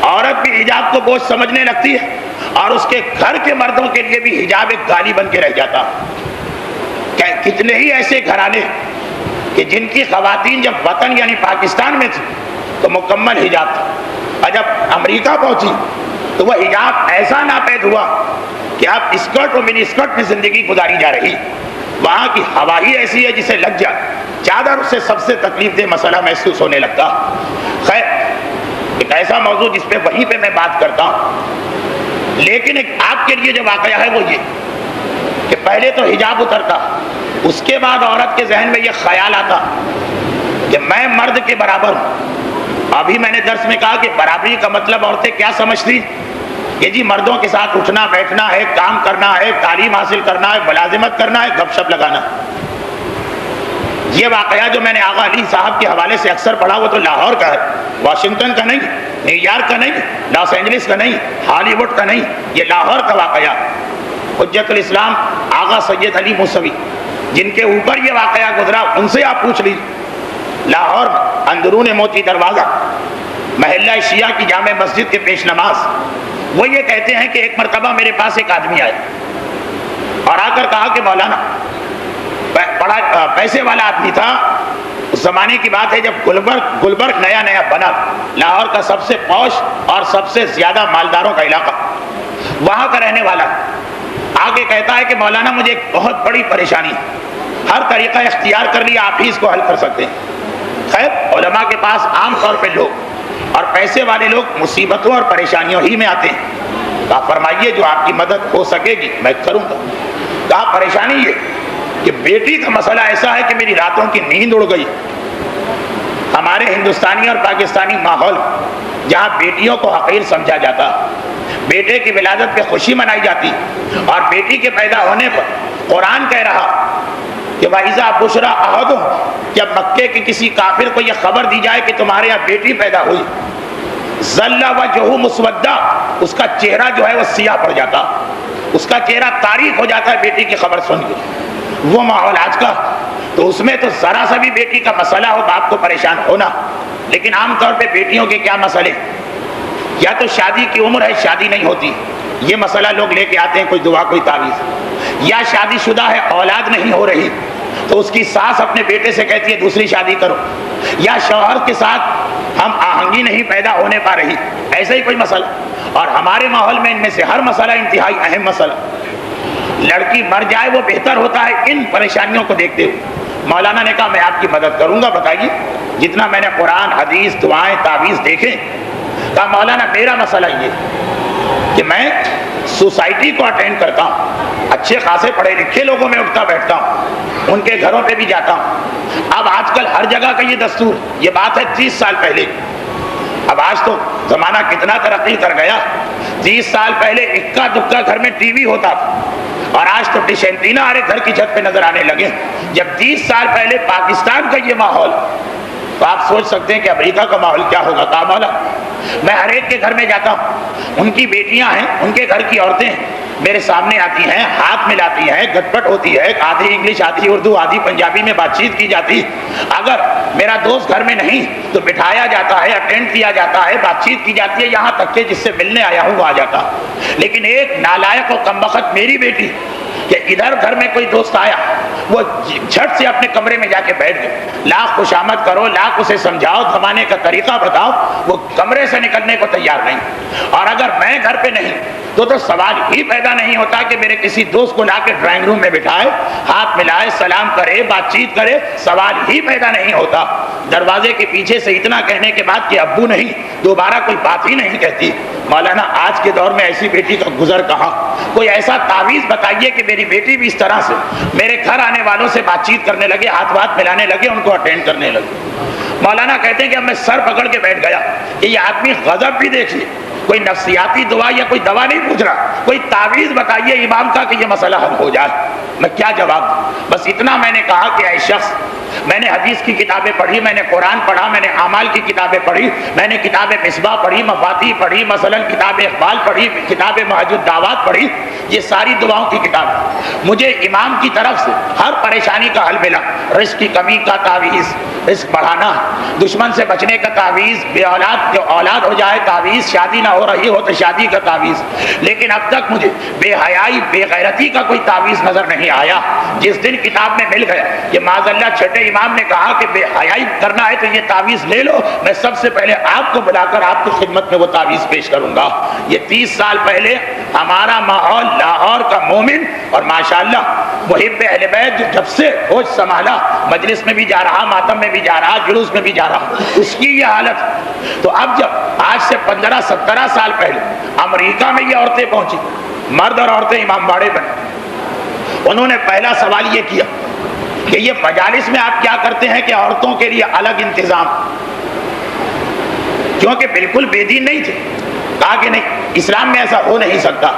عورت بھی حجاب کو بوجھ سمجھنے لگتی ہے، اور اس کے گھر کے مردوں کے لیے بھی حجاب ایک گالی بن کے رہ جاتا۔ کتنے ہی ایسے گھرانے کہ جن کی خواتین جب وطن یعنی پاکستان میں تھی تو مکمل حجاب تھا، اور جب امریکہ پہنچی تو وہ حجاب ایسا ناپید ہوا کہ اب اسکرٹ اور منی اسکرٹ میں زندگی گزاری جا رہی۔ وہاں کی ہوا ہی ایسی ہے جسے لگ جائے چادر سے سب سے تکلیف دہ مسئلہ محسوس ہونے لگتا۔ خیر ایک ایسا موضوع جس پہ وہیں پہ میں بات کرتا ہوں، لیکن ایک آپ کے لیے جو واقعہ ہے وہ یہ کہ پہلے تو حجاب اترتا، اس کے بعد عورت کے ذہن میں یہ خیال آتا کہ میں مرد کے برابر ہوں۔ ابھی میں نے درس میں کہا کہ برابری کا مطلب عورتیں کیا سمجھتی کہ جی مردوں کے ساتھ اٹھنا بیٹھنا ہے، کام کرنا ہے، تعلیم حاصل کرنا ہے، ملازمت کرنا ہے، گپ شپ لگانا۔ یہ واقعہ جو میں نے آغا علی صاحب کے حوالے سے اکثر پڑھا وہ تو لاہور کا ہے، واشنگٹن کا نہیں، نیو یارک کا نہیں، لاس اینجلس کا نہیں، ہالی ووڈ کا نہیں، یہ لاہور کا واقعہ۔ حجت الاسلام آغا سید علی موسوی جن کے اوپر یہ واقعہ گزرا، ان سے آپ پوچھ لیجیے۔ لاہور میں اندرون موتی دروازہ محلہ شیعہ کی جامع مسجد کے پیش نماز، وہ یہ کہتے ہیں کہ ایک مرتبہ میرے پاس ایک آدمی آیا اور آ کر کہا کہ مولانا، بڑا پیسے والا آدمی تھا، اس زمانے کی بات ہے جب گلبرگ نیا نیا بنا، لاہور کا سب سے پوش اور سب سے زیادہ مالداروں کا علاقہ، وہاں کا رہنے والا، آگے کہتا ہے کہ مولانا مجھے ایک بہت بڑی پریشانی، ہر طریقہ اختیار کر لیا، آپ ہی اس کو حل کر سکتے ہیں۔ خیر علماء کے پاس عام طور پہ لوگ اور پیسے والے لوگ مصیبتوں اور پریشانیوں ہی میں آتے ہیں، کہا فرمائیے جو آپ کی مدد ہو سکے گی میں کروں گا۔ کہا پریشانی یہ کہ بیٹی کا مسئلہ ایسا ہے کہ میری راتوں کی نیند اڑ گئی۔ ہمارے ہندوستانی اور پاکستانی ماحول جہاں بیٹیوں کو حقیر سمجھا جاتا، بیٹے کی ولادت پہ خوشی منائی جاتی، اور بیٹی کے پیدا ہونے پر قرآن کہہ رہا کہ وَإِذَا بُشْرَ أَحَدُهُمْ، جب مکے کے کسی کافر کو یہ خبر دی جائے کہ تمہارے یہاں بیٹی پیدا ہوئی، ظَلَّ وَجْهُهُ مُسْوَدًّا، اس کا چہرہ جو ہے وہ سیاہ پڑ جاتا، اس کا چہرہ تاریک ہو جاتا ہے بیٹی کی خبر سن کے۔ وہ ماحول آج کا تو اس میں تو ذرا سا بھی بیٹی کا مسئلہ ہو باپ کو پریشان ہونا. لیکن عام طور پہ بیٹیوں کے کیا مسئلے, یا تو شادی کی عمر ہے شادی نہیں ہوتی, یہ مسئلہ لوگ لے کے آتے ہیں کوئی دعا کوئی تعویذ, یا شادی شدہ ہے اولاد نہیں ہو رہی تو اس کی ساس اپنے بیٹے سے کہتی ہے دوسری شادی کرو, یا شوہر کے ساتھ ہم آہنگی نہیں پیدا ہونے پا رہی, ایسا ہی کوئی مسئلہ. اور ہمارے ماحول میں ان میں سے ہر مسئلہ انتہائی اہم مسئلہ, لڑکی مر جائے وہ بہتر ہوتا ہے ان پریشانیوں کو دیکھتے ہوئے. مولانا نے کہا میں آپ کی مدد کروں گا, بتائیے جتنا میں نے قرآن حدیث دعائیں تعویذ دیکھے. کہا مولانا میرا مسئلہ یہ کہ میں سوسائٹی کو اٹینڈ کرتا ہوں, اچھے خاصے پڑھے لکھے لوگوں میں اٹھتا بیٹھتا ہوں, ان کے گھروں پہ بھی جاتا ہوں. اب آج کل ہر جگہ کا یہ دستور, یہ بات ہے 30 سال پہلے. اب آج تو زمانہ کتنا ترقی کر گیا. 30 سال پہلے اکا دکا گھر میں ٹی وی ہوتا تھا, اور آج تو ڈش اینٹینا ہر ایک گھر کی چھت پہ نظر آنے لگے. جب 30 سال پہلے پاکستان کا یہ ماحول, تو آپ سوچ سکتے ہیں کہ امریکہ کا ماحول کیا ہوگا. کہا مولا میں ہر ایک کے گھر میں جاتا ہوں, ان کی بیٹیاں ہیں, ان کے گھر کی عورتیں میرے سامنے آتی ہیں, ہاتھ ملاتی ہیں, گٹ پٹ ہوتی ہے, آدھی انگلش آدھی اردو آدھی پنجابی میں بات چیت کی جاتی. اگر میرا دوست گھر میں نہیں تو بٹھایا جاتا ہے, اٹینڈ کیا جاتا ہے, بات چیت کی جاتی ہے, یہاں تک کہ جس سے ملنے آیا ہوں وہ آ جاتا. لیکن ایک نالائق و کمبخت میری بیٹی کہ ادھر گھر میں کوئی دوست آیا وہ جھٹ سے اپنے کمرے میں جا کے بیٹھ گئے, لاکھ خوشامد کرو, لاکھ اسے سمجھاؤ, زمانے کا طریقہ بتاؤ, وہ کمرے سے نکلنے کو تیار نہیں. اور اگر میں گھر پہ نہیں تو سوال ہی پیدا نہیں ہوتا کہ میرے کسی دوست کو لا کے ڈرائنگ روم میں بٹھائے, ہاتھ ملائے, سلام کرے, بات چیت کرے, سوال ہی پیدا نہیں ہوتا. دروازے کے پیچھے سے اتنا کہنے کے بعد کہ ابو نہیں, دوبارہ کوئی بات ہی نہیں کہتی. مولانا آج کے دور میں ایسی بیٹی کا گزر کہاں. کوئی ایسا تعویذ بتائیے کہ میری بیٹی بھی اس طرح سے میرے گھر آنے والوں سے بات چیت کرنے لگے, ہاتھ وات ملانے لگے, ان کو اٹینڈ کرنے لگے. مولانا کہتے ہیں کہ اب میں سر پکڑ کے بیٹھ گیا کہ یہ آدمی غضب بھی دیکھیے, کوئی نفسیاتی دعا یا کوئی دوا نہیں پوچھ رہا, کوئی تعویذ بتائیے امام کا کہ یہ مسئلہ حل ہو جائے. میں کیا جواب دوں؟ بس اتنا میں نے کہا کہ اے شخص, میں نے حدیث کی کتابیں پڑھی, میں نے قرآن پڑھا, میں نے اعمال کی کتابیں پڑھی, میں نے کتاب مصباح پڑھی, مفاتیح پڑھی, مثلا کتاب اقبال پڑھی, کتاب محج الدعوات پڑھی, یہ ساری دعاؤں کی کتاب. مجھے امام کی طرف سے ہر پریشانی کا حل ملا. رزق کی کمی کا تعویذ, رزق بڑھانا, دشمن سے بچنے کا تعویذ, بے اولاد جو اولاد ہو جائے تعویذ, شادی نہ ہو رہی ہو تو شادی کا تعویذ. لیکن اب تک مجھے بے حیائی بے غیرتی کا کوئی تعویذ نظر نہیں آیا. جس دن کتاب میں مل گیا کہ معاذ اللہ چھٹے امام نے کہا کہ بے حیائی کرنا ہے تو یہ تعویذ لے لو, میں سب سے پہلے آپ کو بلا کر آپ کی خدمت میں وہ تعویذ پیش کروں گا. یہ 30 سال پہلے ہمارا ماحول لاہور کا مومن اور ماشاءاللہ محب اہل بیت جو جب سے ہوش سنبھالا, مجلس میں بھی جا رہا, ماتم میں بھی جا رہا, جلوس میں بھی جا رہا, اس کی یہ حالت. تو اب جب آج سے 15-17 سال پہلے امریکہ میں یہ عورتیں پہنچی, مرد اور عورتیں امام باڑے بنے, انہوں نے پہلا سوال یہ کیا کہ یہ مجالس میں آپ کیا کرتے ہیں کہ عورتوں کے لیے الگ انتظام, کیونکہ بالکل بے دین نہیں تھے. کہا کہ نہیں, اسلام میں ایسا ہو نہیں سکتا,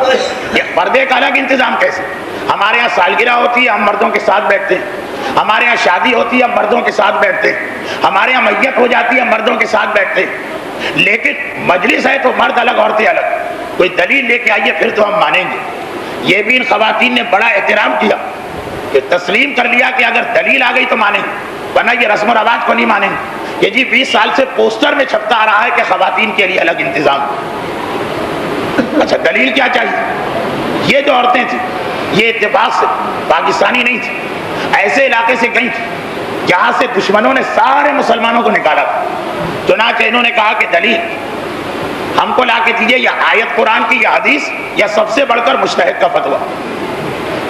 یہ پردے کا الگ انتظام کیسے. ہمارے یہاں سالگرہ ہوتی ہے, ہم مردوں کے ساتھ بیٹھتے ہیں. ہمارے یہاں شادی ہوتی ہے, ہم مردوں کے ساتھ بیٹھتے ہیں. ہمارے یہاں میت ہو جاتی ہے, ہم مردوں کے ساتھ بیٹھتے ہیں. لیکن مجلس ہے تو مرد الگ عورتیں الگ. کوئی دلیل لے کے آئیے پھر تو ہم مانیں گے. یہ بھی ان خواتین نے بڑا احترام کیا کہ تسلیم کر لیا کہ اگر دلیل آ گئی تو مانیں گے, ورنہ یہ رسم و رواج کو نہیں مانیں گے. کہ جی 20 سال سے پوسٹر میں چھپتا آ رہا ہے کہ خواتین کے لیے الگ انتظام. اچھا دلیل کیا چاہیے. یہ جو عورتیں تھیں یہ اتفاق سے پاکستانی نہیں تھی, ایسے علاقے سے گئی تھی جہاں سے دشمنوں نے سارے مسلمانوں کو نکالا تھا. چنانچہ انہوں نے کہا کہ دلیل ہم کو لا کے دیجیے, یا آیت قرآن کی یا حدیث, یا سب سے بڑھ کر مجتہد کا فتویٰ.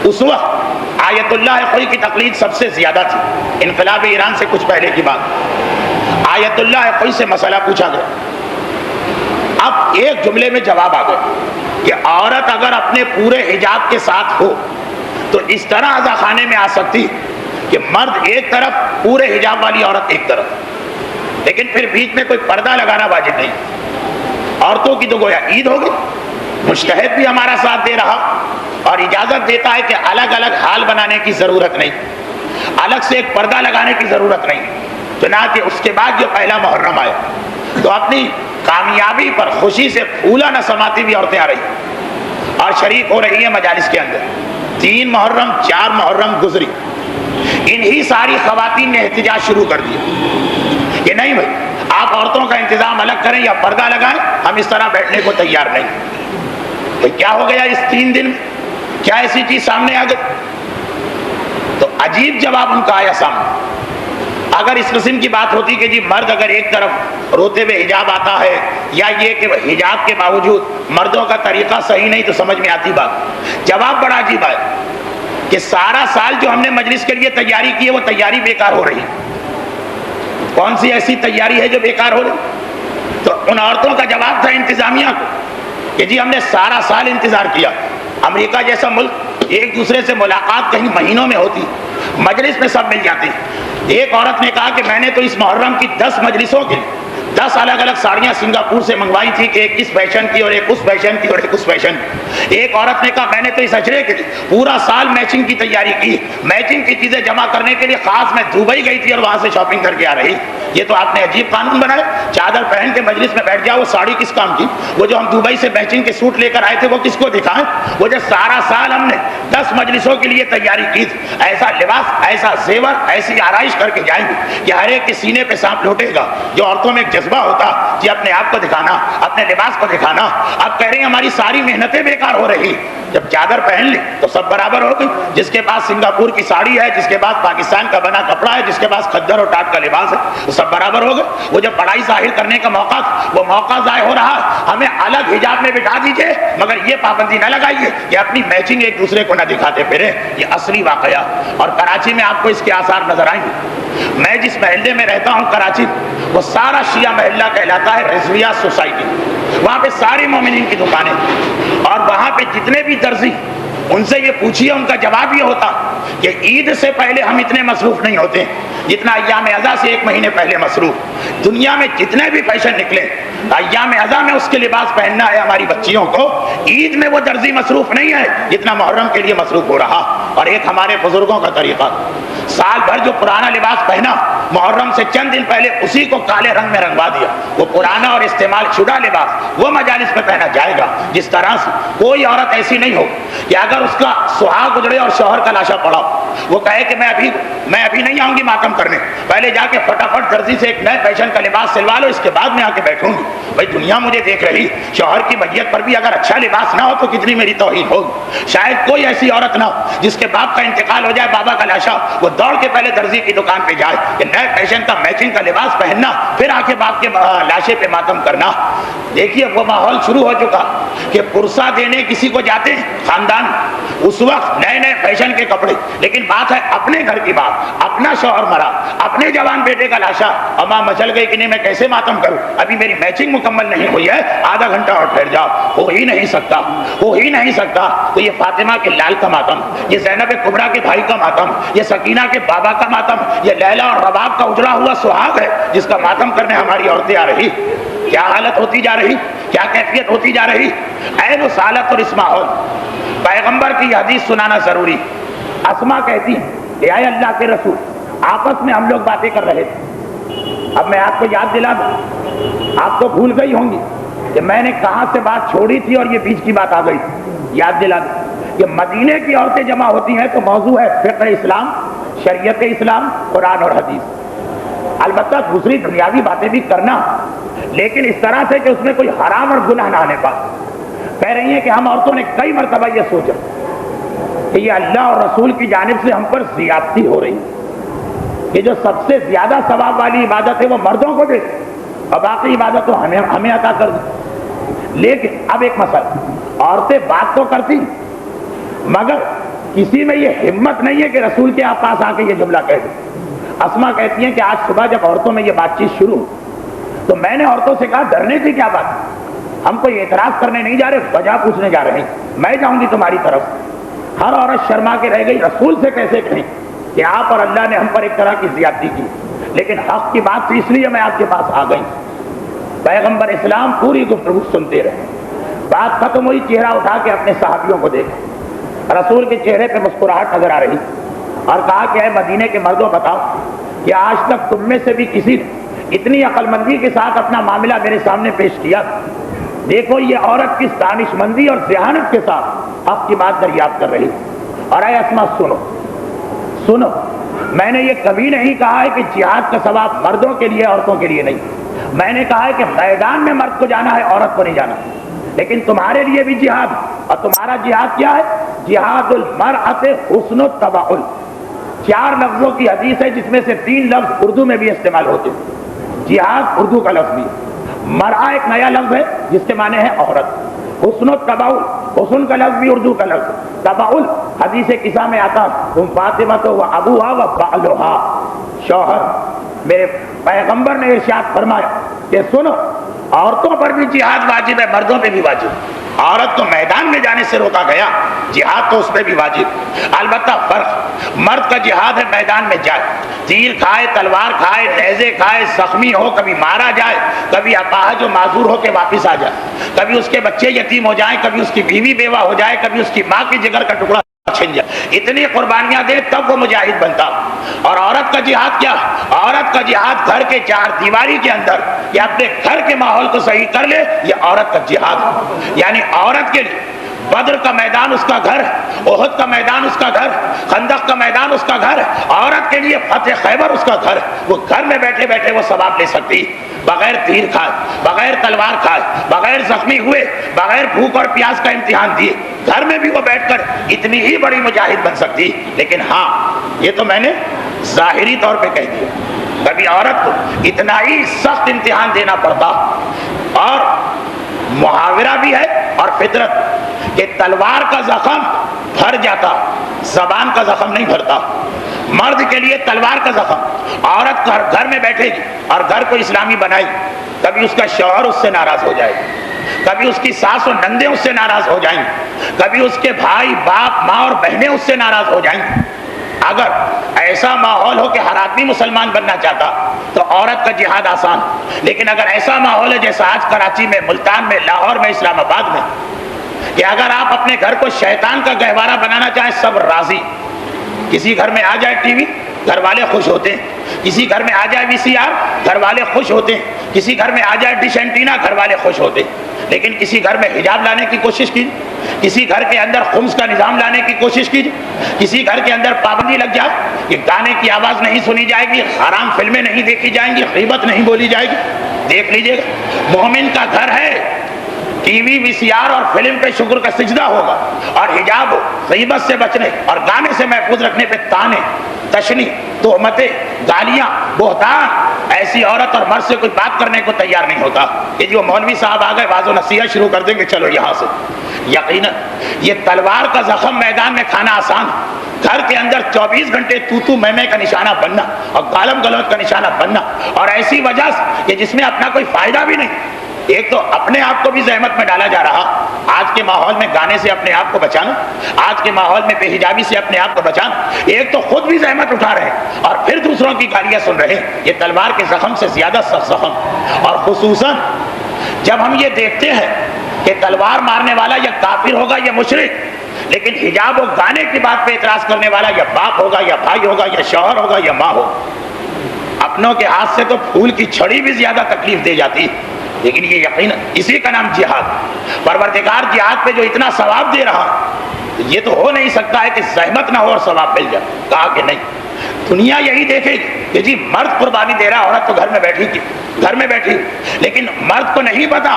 اس وقت آیت اللہ خوئی کی تقلید سب سے زیادہ تھی. انقلاب ایران سے کچھ پہلے کی بات. آیت اللہ خوئی سے مسئلہ پوچھا گیا. اب ایک جملے میں جواب آ گیا کہ عورت اگر اپنے پورے حجاب کے ساتھ ہو تو اس طرح عزا خانے میں آ سکتی کہ مرد ایک طرف, پورے حجاب والی عورت ایک طرف, لیکن پھر بیچ میں کوئی پردہ لگانا واجب نہیں. عورتوں کی تو گویا عید ہوگی. مجتہد بھی ہمارا ساتھ دے رہا اور اجازت دیتا ہے کہ الگ الگ حال بنانے کی ضرورت نہیں, الگ سے ایک پردہ لگانے کی ضرورت نہیں. چنانچہ اس کے بعد جو پہلا محرم آیا تو اپنی کامیابی پر خوشی سے پھولا نہ سماتی بھی عورتیں آ رہی اور شریک ہو رہی ہیں مجالس کے اندر. 3 محرم 4 محرم گزری, انہی ساری خواتین نے احتجاج شروع کر دیا کہ نہیں بھائی آپ عورتوں کا انتظام الگ کریں یا پردہ لگائیں، ہم اس طرح بیٹھنے کو تیار نہیں۔ بھائی کیا ہو گیا اس 3 دن میں؟ کیا ایسی چیز سامنے آ گئی؟ تو عجیب جواب ان کا آیا سامنے۔ اگر اس قسم کی بات ہوتی کہ جی مرد اگر ایک طرف روتے ہوئے حجاب آتا ہے یا یہ کہ حجاب کے باوجود مردوں کا طریقہ صحیح نہیں تو سمجھ میں آتی بات۔ جواب بڑا عجیب ہے کہ سارا سال جو ہم نے مجلس کے لیے تیاری کی ہے وہ تیاری بیکار ہو رہی۔ کون سی ایسی تیاری ہے جو بیکار ہو رہی؟ تو ان عورتوں کا جواب تھا انتظامیہ کو کہ جی ہم نے سارا سال انتظار کیا۔ امریکہ جیسا ملک ایک دوسرے سے ملاقات کہیں مہینوں میں ہوتی، مجلس میں سب مل جاتے۔ ایک عورت نے کہا کہ میں نے تو اس محرم کی 10 مجلسوں کے 10 الگ الگ ساڑیاں سنگاپور سے منگوائی تھی کہ ایک اس فیشن کی اور ایک اس فیشن کی اور ایک اس فیشن کی۔ ایک عورت نے کہا میں نے تو اس اجرے کے لیے پورا سال میچنگ کی تیاری کی، میچنگ کی چیزیں جمع کرنے کے لیے خاص میں دبئی گئی تھی اور وہاں سے شاپنگ کر کے آ رہی۔ یہ تو آپ نے عجیب قانون بنائے، چادر پہن کے مجلس میں بیٹھ جاؤ، وہ ساڑی کس کام کی؟ وہ جو ہم دبئی سے میچنگ کے سوٹ لے کر آئے تھے وہ کس کو دکھائیں؟ وہ جو سارا سال ہم نے 10 مجلسوں کے لیے تیاری کی، ایسا لباس، ایسا زیور، ایسی آرائش کر کے جائیں گے کہ ہر ایک کے سینے پہ سانپ لوٹے گا۔ جو عورتوں میں ایک جذبہ ہوتا کہ اپنے آپ کو دکھانا، اپنے لباس کو دکھانا، اب کہہ رہے ہیں ہماری ساری محنتیں بیکار ہو رہی۔ جب چادر پہن لی تو سب برابر ہو گئی، جس کے پاس سنگاپور کی ساڑی ہے، جس کے پاس پاکستان کا بنا کپڑا ہے، جس کے پاس خدر اور ٹاٹ کا لباس ہے، تو سب برابر ہو گئے۔ وہ جو پڑھائی ظاہر کرنے کا موقع تھا وہ موقع ضائع ہو رہا، ہمیں الگ حجاب میں بٹھا دیجئے مگر یہ پابندی نہ لگائیے کہ اپنی میچنگ ایک دوسرے کو نہ دکھاتے پھریں۔ یہ اصلی واقعہ، اور کراچی میں آپ کو اس کے آثار نظر آئیں گے۔ میں جس محلے میں رہتا ہوں کراچی، وہ سارا شیعہ محلہ کہلاتا ہے رضویہ سوسائٹی۔ وہاں پہ سارے مومنین کی دکانیں، اور وہاں پہ جتنے بھی درزی، ان سے یہ پوچھیے ان کا جواب یہ ہوتا کہ عید سے پہلے ہم اتنے مصروف نہیں ہوتے جتنا ایام اضحیٰ سے 1 مہینے پہلے مصروف۔ دنیا میں جتنے بھی فیشن نکلے، ایام اضحیٰ میں اس کے لباس پہننا ہے ہماری بچیوں کو، عید میں وہ درزی مصروف نہیں ہے جتنا محرم کے لیے مصروف ہو رہا۔ اور ایک ہمارے بزرگوں کا طریقہ، سال بھر جو پرانا لباس پہنا، محرم سے چند دن پہلے اسی کو کالے رنگ میں رنگوا دیا۔ وہ پرانا اور استعمال شدہ لباس وہ مجالس میں پہنا جائے گا۔ جس طرح سے کوئی عورت ایسی نہیں ہو کہ اگر اس کا سہاگ اجڑے اور شوہر کا لاشا پڑا، وہ کہے کہ میں ابھی نہیں آؤں گی ماتم کرنے، پہلے جا کے فٹافٹ درزی سے ایک نئے فیشن کا لباس سلوا لو، اس کے بعد میں آ کے بیٹھوں گی۔ بھائی دنیا مجھے دیکھ رہی، شوہر کی میت پر بھی اگر اچھا لباس نہ ہو تو کتنی میری توہین ہوگی۔ شاید کوئی ایسی عورت نہ ہو جس کے باپ کا انتقال ہو جائے، بابا کا لاشا، وہ دوڑ کے پہلے درزی کی دکان پہ جائے کہ نئے فیشن کا میچنگ کا لباس پہننا، پھر آ کے باپ کے لاشے پہ ماتم کرنا۔ دیکھیے وہ ماحول شروع ہو چکا کہ پرسہ دینے کسی کو جاتے ہیں خاندان، اس وقت نئے نئے فیشن کے کپڑے، لیکن بات ہے اپنے گھر کی بات، اپنا شوہر مرا، اپنے جوان بیٹے کا لاشا، اماں مچل گئی کہ نہیں میں کیسے ماتم کروں، ابھی میری میچنگ مکمل نہیں ہوئی ہے، آدھا گھنٹہ اور ٹھہر جاؤ۔ ہو ہی نہیں سکتا، ہو ہی نہیں سکتا۔ تو یہ فاطمہ کے لال کا ماتم، یہ زینب کبریٰ کے بھائی کا ماتم، یہ سکینہ کے بابا کا ماتم، یہ لیلا اور رباب کا اجڑا ہوا سہاگ ہے جس کا ماتم کرنے ہماری عورتیں آ رہی۔ کیا حالت ہوتی جا رہی، کیا کیفیت ہوتی جا رہی۔ عین سالت اور اس ماحول پیغمبر کی حدیث سنانا ضروری۔ اسما کہتی کہ اے اللہ کے رسول، آپس میں ہم لوگ باتیں کر رہے تھے، اب میں آپ کو یاد دلا دوں، آپ تو بھول گئی ہوں گی کہ میں نے کہاں سے بات چھوڑی تھی اور یہ بیچ کی بات آ گئی تھی۔ یاد دلا دوں کہ مدینے کی عورتیں جمع ہوتی ہیں تو موضوع ہے فقہ اسلام، شریعت اسلام، قرآن اور حدیث۔ البتہ دوسری دنیاوی باتیں بھی کرنا، لیکن اس طرح سے کہ اس میں کوئی حرام اور گناہ نہ آنے پائے۔ کہہ رہی ہیں کہ ہم عورتوں نے کئی مرتبہ یہ سوچا کہ یہ اللہ اور رسول کی جانب سے ہم پر زیادتی ہو رہی ہے کہ جو سب سے زیادہ ثواب والی عبادت ہے وہ مردوں کو دے اور باقی عبادت تو ہمیں عطا کر دے۔ لیکن اب ایک مسئلہ، عورتیں بات تو کرتی مگر کسی میں یہ ہمت نہیں ہے کہ رسول کے پاس آ کے یہ جملہ کہہ دے۔ اسما کہتی ہیں کہ آج صبح جب عورتوں میں یہ بات چیت شروع تو میں نے عورتوں سے کہا ڈرنے کی کیا بات، ہم کوئی اعتراض کرنے نہیں جا رہے، وجہ پوچھنے جا رہے ہیں، میں جاؤں گی تمہاری طرف۔ ہر عورت شرما کے رہ گئی، رسول سے کیسے کہیں کہ آپ اور اللہ نے ہم پر ایک طرح کی زیادتی کی، لیکن حق کی بات تھی اس لیے میں آپ کے پاس آ گئی۔ پیغمبر اسلام پوری گفتگو سنتے رہے، بات ختم ہوئی، چہرہ اٹھا کے اپنے صحابیوں کو دیکھا، رسول کے چہرے پہ مسکراہٹ نظر آ رہی اور کہا کہ اے مدینے کے مردوں بتاؤ کہ آج تک تم میں سے بھی کسی نے اتنی عقل مندی کے ساتھ اپنا معاملہ میرے سامنے پیش کیا؟ دیکھو یہ عورت کس دانش مندی اور ذہانت کے ساتھ حق کی بات دریافت کر رہی۔ اور اے اسما سنو، میں نے یہ کبھی نہیں کہا ہے کہ جہاد کا ثواب مردوں کے لیے عورتوں کے لیے نہیں. میں نے کہا ہے کہ میدان میں مرد کو جانا ہے عورت کو نہیں جانا. لیکن تمہارے لیے بھی جہاد, اور تمہارا جہاد کیا ہے؟ جہاد المرأۃ حسن التبعل. 4 لفظوں کی حدیث ہے جس میں سے 3 لفظ اردو میں بھی استعمال ہوتے ہیں. جہاد اردو کا لفظ بھی ہے. مرأہ ایک نیا لفظ ہے جس کے معنی ہے عورت. حسن التبعل, حسن کا لفظ بھی اردو کا لفظ. تبعل حدیث قصہ میں آتا تم فاطمہ تو وہ ابوہا و بعلہا, شوہر. میرے پیغمبر نے ارشاد فرمایا کہ سنو, عورتوں پر بھی جہاد واجب ہے, مردوں پہ بھی واجب. عورت کو میدان میں جانے سے روکا گیا, جہاد تو اس پہ بھی واجب. البتہ فرق, مرد کا جہاد ہے میدان میں جائے, تیر کھائے, تلوار کھائے, نیزے کھائے, زخمی ہو, کبھی مارا جائے, کبھی اپاہج و معذور ہو کے واپس آ جائے, کبھی اس کے بچے یتیم ہو جائیں, کبھی اس کی بیوی بیوہ ہو جائے, کبھی اس کی ماں کی جگر کا ٹکڑا چھن جائے. اتنی قربانیاں دے تب وہ مجاہد بنتا. اور عورت کا جہاد کیا؟ عورت کا جہاد گھر کے 4 دیواری کے اندر یا اپنے گھر کے ماحول کو صحیح کر لے, یہ عورت کا جہاد. یعنی عورت کے لیے بدر کا میدان اس کا گھر, احد کا میدان اس کا گھر, خندق کا میدان اس کا گھر. عورت کے لیے فتح خیبر اس کا گھر. وہ گھر میں بیٹھے بیٹھے وہ ثواب لے سکتی, بغیر تیر کھائے, بغیر تلوار کھائے, بغیر زخمی ہوئے, بغیر بھوک اور پیاس کا امتحان دیے, گھر میں بھی وہ بیٹھ کر اتنی ہی بڑی مجاہد بن سکتی. لیکن ہاں, یہ تو میں نے ظاہری طور پہ کہہ دیا, کبھی عورت کو اتنا ہی سخت امتحان دینا پڑتا. اور محاورہ بھی ہے اور فطرت کہ تلوار کا زخم بھر جاتا, زبان کا زخم نہیں بھرتا. مرد کے لیے تلوار کا زخم, عورت گھر میں بیٹھے گی اور گھر کو اسلامی بنائے گی, کبھی اس کا شوہر اس سے ناراض ہو جائے گا, کبھی اس کی ساس و نندے اس سے ناراض ہو جائیں گے, کبھی اس کے بھائی باپ ماں اور بہنیں اس سے ناراض ہو جائیں گے. اگر ایسا ماحول ہو کہ ہر آدمی مسلمان بننا چاہتا تو عورت کا جہاد آسان. لیکن اگر ایسا ماحول ہے جیسا آج کراچی میں, ملتان میں, لاہور میں, اسلام آباد میں, کہ اگر آپ اپنے گھر کو شیطان کا گہوارہ بنانا چاہیں, سب راضی. کسی گھر میں آ جائے ٹی وی, گھر والے خوش ہوتے ہیں. کسی گھر میں آ جائے VCR, گھر والے خوش ہوتے ہیں. کسی گھر میں آ جائے ڈش اینٹینا, گھر والے خوش ہوتے ہیں. لیکن کسی گھر میں حجاب لانے کی کوشش کی, کسی گھر کے اندر خمس کا نظام لانے کی کوشش کی, کسی گھر کے اندر پابندی لگ جائے کہ گانے کی آواز نہیں سنی جائے گی, حرام فلمیں نہیں دیکھی جائیں گی, غیبت نہیں بولی جائے گی. دیکھ لیجئے گا, مومن کا گھر ہے, ٹی وی VCR اور فلم پہ شکر کا سجدہ ہوگا, اور حجاب غیبت سے بچنے اور گانے سے محفوظ رکھنے پہ تانے, تشنی, تہمتیں, گالیاں, بہتان. ایسی عورت اور مرد سے کوئی بات کرنے کو تیار نہیں ہوتا کہ جو مولوی صاحب آ گئے واض و نصیحت شروع کر دیں گے, چلو یہاں سے. یقیناً یہ تلوار کا زخم میدان میں کھانا آسان, گھر کے اندر 24 گھنٹے تو میں کا نشانہ بننا اور گالم گلوچ کا نشانہ بننا, اور ایسی وجہ سے کہ جس میں اپنا کوئی فائدہ بھی نہیں. ایک تو اپنے آپ کو بھی زحمت میں ڈالا جا رہا, آج کے ماحول میں گانے سے اپنے آپ کو بچانا, آج کے ماحول میں بے حجابی سے اپنے آپ کو بچانا. ایک تو خود بھی زحمت اٹھا رہے ہیں اور پھر دوسروں کی گالیاں سن رہے ہیں. یہ تلوار کے زخم سے زیادہ سخت زخم. اور خصوصاً جب ہم یہ دیکھتے ہیں کہ تلوار مارنے والا یا کافر ہوگا یا مشرک, لیکن حجاب و گانے کی بات پہ اعتراض کرنے والا یا باپ ہوگا یا بھائی ہوگا یا شوہر ہوگا یا ماں ہوگا. اپنوں کے ہاتھ سے تو پھول کی چھڑی بھی زیادہ تکلیف دے جاتی ہے. لیکن یہ یقین اسی کا نام جہاد. پروردگار جہاد پہ جو اتنا ثواب دے رہا, یہ تو ہو نہیں سکتا ہے کہ زحمت نہ ہو اور ثواب مل جائے. کہا کہ نہیں, دنیا یہی دیکھے گی کہ جی مرد قربانی دے رہا, عورت تو گھر میں بیٹھی تھی, گھر میں بیٹھی. لیکن مرد کو نہیں پتا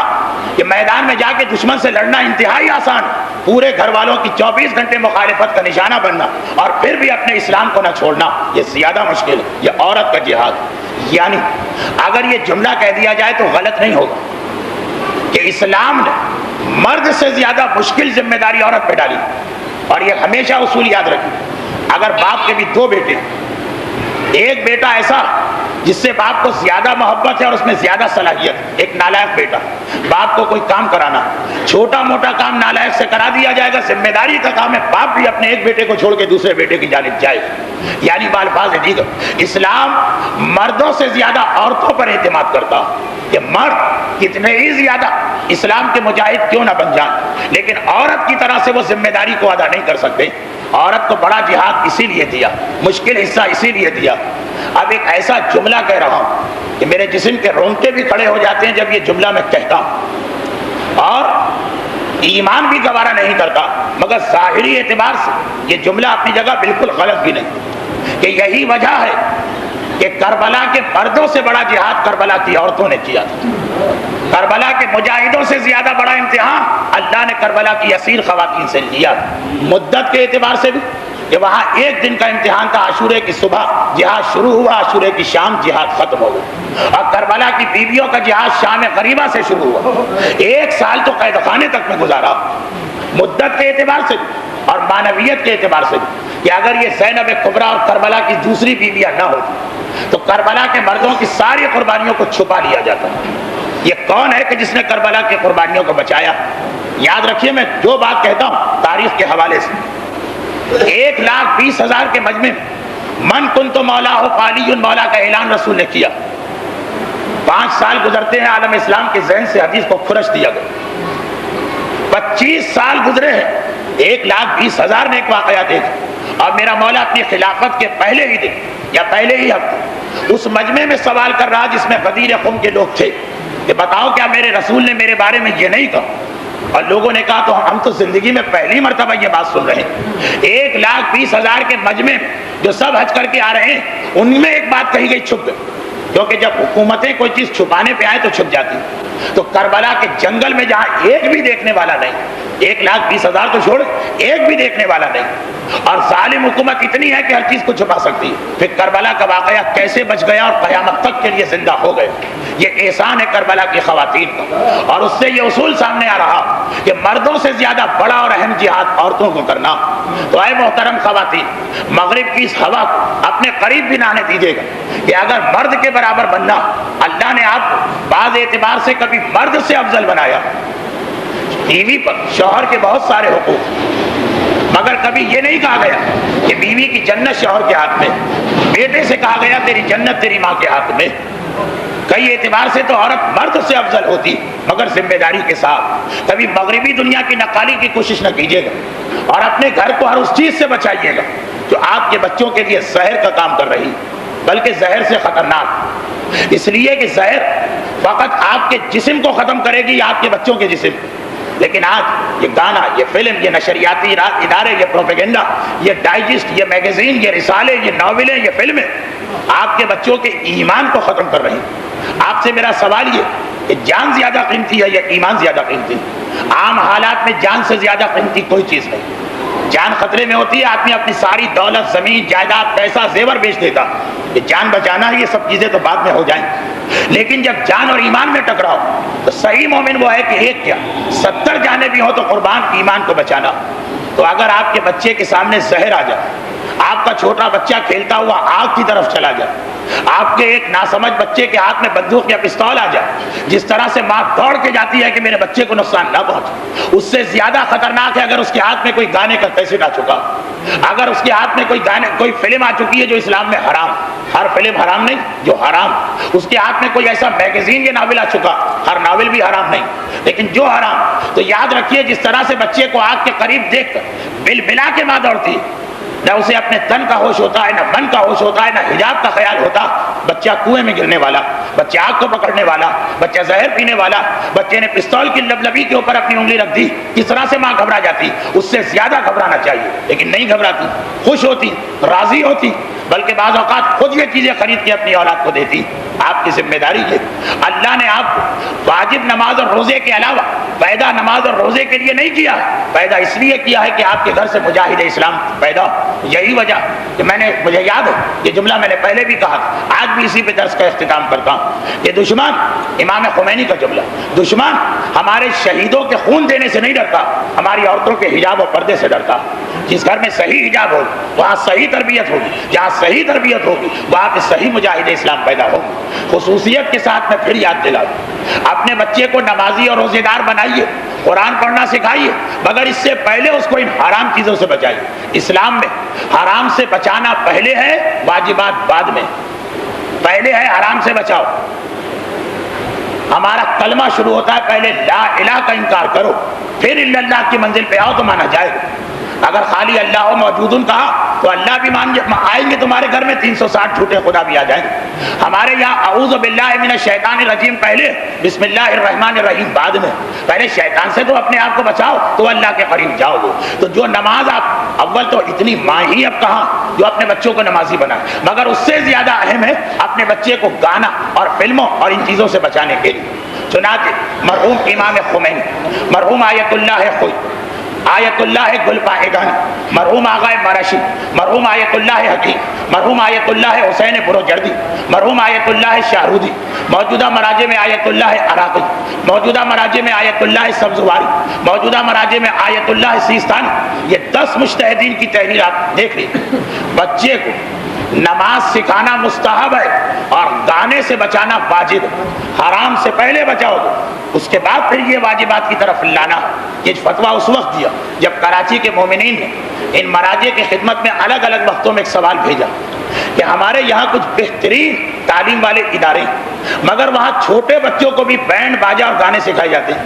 کہ میدان میں جا کے دشمن سے لڑنا انتہائی آسان, پورے گھر والوں کی 24 گھنٹے مخالفت کا نشانہ بننا اور پھر بھی اپنے اسلام کو نہ چھوڑنا, یہ زیادہ مشکل ہے. یہ عورت کا جہاد. یعنی اگر یہ جملہ کہہ دیا جائے تو غلط نہیں ہوگا کہ اسلام نے مرد سے زیادہ مشکل ذمہ داری عورت پہ ڈالی. اور یہ ہمیشہ اصول یاد رکھیں, اگر باپ کے بھی 2 بیٹے, ایک بیٹا ایسا جس سے باپ کو زیادہ محبت ہے اور اس میں زیادہ صلاحیت, ایک نالائق بیٹا, باپ کو کوئی کام کرانا, چھوٹا موٹا کام نالائق سے کرا دیا جائے گا, ذمہ داری کا کام ہے, باپ بھی اپنے ایک بیٹے کو چھوڑ کے دوسرے بیٹے کی جانب جائے. یعنی بالفاظ دیگر اسلام مردوں سے زیادہ عورتوں پر اعتماد کرتا کہ مرد کتنے ہی زیادہ اسلام کے مجاہد کیوں نہ بن جائیں, لیکن عورت کی طرح سے وہ ذمہ داری کو ادا نہیں کر سکتے. عورت کو بڑا جہاد اسی لیے دیا, مشکل حصہ اسی لیے دیا. اب ایک ایسا جملہ کہہ رہا ہوں کہ میرے جسم کے رونگٹے بھی کھڑے ہو جاتے ہیں جب یہ جملہ میں کہتا ہوں, اور ایمان بھی گوارا نہیں کرتا, مگر ظاہری اعتبار سے یہ جملہ اپنی جگہ بالکل غلط بھی نہیں. کہ یہی وجہ ہے کہ کربلا کے مردوں سے بڑا جہاد کربلا کی عورتوں نے کیا تھا. کربلا کے مجاہدوں سے زیادہ بڑا امتحان اللہ نے کربلا کی اسیر خواتین سے لیا. مدت کے اعتبار سے بھی کہ وہاں ایک دن کا امتحان تھا. عاشورے کی صبح جہاد شروع ہوا, عاشورے کی شام جہاد ختم ہو گیا. اور کربلا کی بیویوں کا جہاد شام غریبہ سے شروع ہوا. 1 سال تو قید خانے تک میں گزارا. مدت کے اعتبار سے اور معنویت کے اعتبار سے کہ اگر یہ زینب کبریٰ اور کربلا کی دوسری بیویاں نہ ہوتی تو کربلا کے مردوں کی ساری قربانیوں کو چھپا لیا جاتا. یہ کون ہے کہ جس نے کربلا کی قربانیوں کو بچایا؟ یاد رکھیے, میں جو بات کہتا ہوں تاریخ کے حوالے سے, 1,20,000 کے مجمع میں من کنت مولا ہو فعلی مولا کا اعلان رسول نے کیا. 5 سال گزرتے ہیں, عالم اسلام کے ذہن سے حدیث کو کھرچ دیا گیا. 25 سال گزرے ہیں, 1,20,000 نے ایک واقعہ دیکھا, اور میرا مولا اپنی خلافت کے پہلے ہی دن یا پہلے ہی ہفتے اس مجمع میں سوال کر رہا جس میں غدیر قوم کے لوگ تھے کہ بتاؤ کیا میرے رسول نے میرے بارے میں یہ نہیں کہا؟ اور لوگوں نے کہا تو ہم تو زندگی میں پہلی مرتبہ یہ بات سن رہے ہیں. 1,20,000 کے مجمع جو سب حج کر کے آ رہے ہیں, ان میں ایک بات کہی گئی چھپ گئی, کیونکہ جب حکومتیں کوئی چیز چھپانے پہ آئے تو چھپ جاتی. تو کربلا کے جنگل میں جہاں ایک بھی دیکھنے والا نہیں, 1,20,000 تو چھوڑ, ایک بھی دیکھنے والا نہیں, اور ظالم حکومت اتنی ہے کہ ہر چیز کو چھپا سکتی ہے, پھر کربلا کا واقعہ کیسے بچ گیا اور قیامت تک کے لیے زندہ ہو گئے. یہ احسان ہے کربلا کی خواتین کا. اور اس سے یہ اصول سامنے آ رہا کہ مردوں سے زیادہ بڑا اور اہم جہاد عورتوں کو کرنا. تو اے محترم خواتین, مغرب کی اس ہوا کو اپنے قریب بھی نہ آنے دیجیے گا کہ اگر مرد کے برابر بننا, اللہ نے آپ کو بعض اعتبار سے کبھی مرد سے افضل بنایا. بیوی پر شوہر کے بہت سارے حقوق, مگر کبھی یہ نہیں کہا گیا کہ بیوی کی جنت شوہر کے ہاتھ میں, بیٹے سے کہا گیا تیری جنت تیری ماں کے ہاتھ میں. کئی اعتبار سے تو عورت مرد سے افضل ہوتی, مگر ذمہ داری کے ساتھ. کبھی مغربی دنیا کی نقالی کی کوشش نہ کیجیے گا, اور اپنے گھر کو ہر اس چیز سے بچائیے گا جو آپ کے بچوں کے لیے زہر کا کام کر رہی, بلکہ زہر سے خطرناک. اس لیے کہ زہر فقط آپ کے جسم کو ختم کرے گی, آپ کے بچوں کے جسم. لیکن آج یہ گانا, یہ فلم, یہ نشریاتی ادارے, یہ پروپیگنڈا, یہ ڈائجسٹ, یہ میگزین, یہ رسالے, یہ ناولیں, یہ فلمیں آپ کے بچوں کے ایمان کو ختم کر رہی ہیں. آپ سے میرا سوال یہ کہ جان زیادہ قیمتی ہے یا ایمان زیادہ قیمتی؟ عام حالات میں جان سے زیادہ قیمتی کوئی چیز نہیں. جان خطرے میں ہوتی ہے, آدمی اپنی ساری دولت, زمین, جائیداد, پیسہ, زیور بیچ دیتا. یہ جان بچانا ہے, یہ سب چیزیں تو بعد میں ہو جائیں. لیکن جب جان اور ایمان میں ٹکراؤ تو صحیح مومن وہ ہے کہ ایک کیا 70 جانیں بھی ہوں تو قربان ایمان کو بچانا. تو اگر آپ کے بچے کے سامنے زہر آ جائے, آپ کا چھوٹا بچہ کھیلتا ہوا آگ کی طرف چلا جائے, آپ کے ایک ناسمجھ بچے کے ہاتھ میں بندوق یا پستول آ جائے, جس طرح سے ماں دوڑ کے جاتی ہے کہ میرے بچے کو نقصان نہ پہنچے, اس سے زیادہ خطرناک ہے اگر اس کے ہاتھ میں کوئی گانے کا کیسٹ آ چکا, اگر اس کے ہاتھ میں کوئی فلم آ چکی ہے جو اسلام میں حرام. ہر فلم حرام نہیں, جو حرام. اس کے ہاتھ میں کوئی ایسا میگزین یا ناول آ چکا, ہر ناول بھی حرام نہیں, لیکن جو حرام. تو یاد رکھیے, جس طرح سے بچے کو آگ کے قریب دیکھ کر بل بلا کے ماں دوڑتی, نہ اسے اپنے تن کا ہوش ہوتا ہے, نہ من کا ہوش ہوتا ہے, نہ حجاب کا خیال ہوتا. بچہ کنویں میں گرنے والا, بچہ آگ کو پکڑنے والا, بچہ زہر پینے والا, بچے نے پستول کی لبلبی کے اوپر اپنی انگلی رکھ دی, کس طرح سے ماں گھبرا جاتی. اس سے زیادہ گھبرانا چاہیے, لیکن نہیں گھبراتی, خوش ہوتی, راضی ہوتی, بلکہ بعض اوقات خود یہ چیزیں خرید کے اپنی اولاد کو دیتی. آپ کی ذمہ داری ہے. اللہ نے آپ کو واجب نماز اور روزے کے علاوہ پیدا نماز اور روزے کے لیے نہیں کیا, پیدا اس لیے کیا ہے کہ آپ کے گھر سے مجاہد اسلام پیدا. یہی وجہ کہ مجھے یاد ہے, یہ جملہ میں نے پہلے بھی کہا, آج بھی اسی پہ درس کا اختتام کرتا ہوں. یہ دشمن, امام خمینی کا جملہ, دشمن ہمارے شہیدوں کے خون دینے سے نہیں ڈرتا, ہماری عورتوں کے حجاب و پردے سے ڈرتا. جس گھر میں صحیح حجاب ہوگی وہاں صحیح تربیت ہوگی, جہاں صحیح تربیت ہوگی وہاں پہ صحیح مجاہد اسلام پیدا ہوگی. خصوصیت کے ساتھ میں پھر یاد دلا دوں, اپنے بچے کو نمازی اور روزے دار بنائیے, قرآن پڑھنا سکھائیے, مگر اس سے پہلے اس کو ان حرام چیزوں سے بچائیے. اسلام میں حرام سے بچانا پہلے ہے, واجبات بعد میں. پہلے ہے حرام سے بچاؤ. ہمارا کلمہ شروع ہوتا ہے پہلے لا الہ کا انکار کرو, پھر اللہ کی منزل پہ آؤ تو مانا جائے. اگر خالی اللہ موجودن کہا تو اللہ بھی آئیں گے تمہارے گھر میں 360 جھوٹے خدا بھی آ جائیں گے. ہمارے یہاں اعوذ باللہ من الشیطان الرجیم پہلے، بسم اللہ الرحمن الرحیم بعد میں. پہلے شیطان سے تو اپنے آپ کو بچاؤ تو اللہ کے قریب جاؤ گے. تو جو نماز آپ اول تو اتنی ماں ہی اب کہاں جو اپنے بچوں کو نمازی بنائے، مگر اس سے زیادہ اہم ہے اپنے بچے کو گانا اور فلموں اور ان چیزوں سے بچانے کے لیے. چنانچہ مرحوم امام خمینی، مرحوم آیت اللہ خوئی، آیت اللہ گل پاہگانی، مرحوم آغائے مرشی، مرحوم آیت اللہ حکیم، مرحوم آیت اللہ حسین بروجردی، مرحوم آیت اللہ شاہرودی، موجودہ مراجع میں آیت اللہ عراقی، موجودہ مراجع میں آیت اللہ سبزواری، موجودہ مراجع میں آیت اللہ سیستانی، یہ 10 مجتہدین کی تحریرات دیکھ لی. بچے کو نماز سکھانا مستحب ہے اور گانے سے بچانا واجب. حرام سے پہلے بچاؤ گے، اس کے بعد پھر یہ واجبات کی طرف لانا. یہ فتویٰ اس وقت دیا جب کراچی کے مومنین نے ان مراجع کی خدمت میں الگ الگ وقتوں میں ایک سوال بھیجا کہ ہمارے یہاں کچھ بہترین تعلیم والے ادارے ہیں، مگر وہاں چھوٹے بچوں کو بھی بینڈ باجا اور گانے سکھائے جاتے ہیں.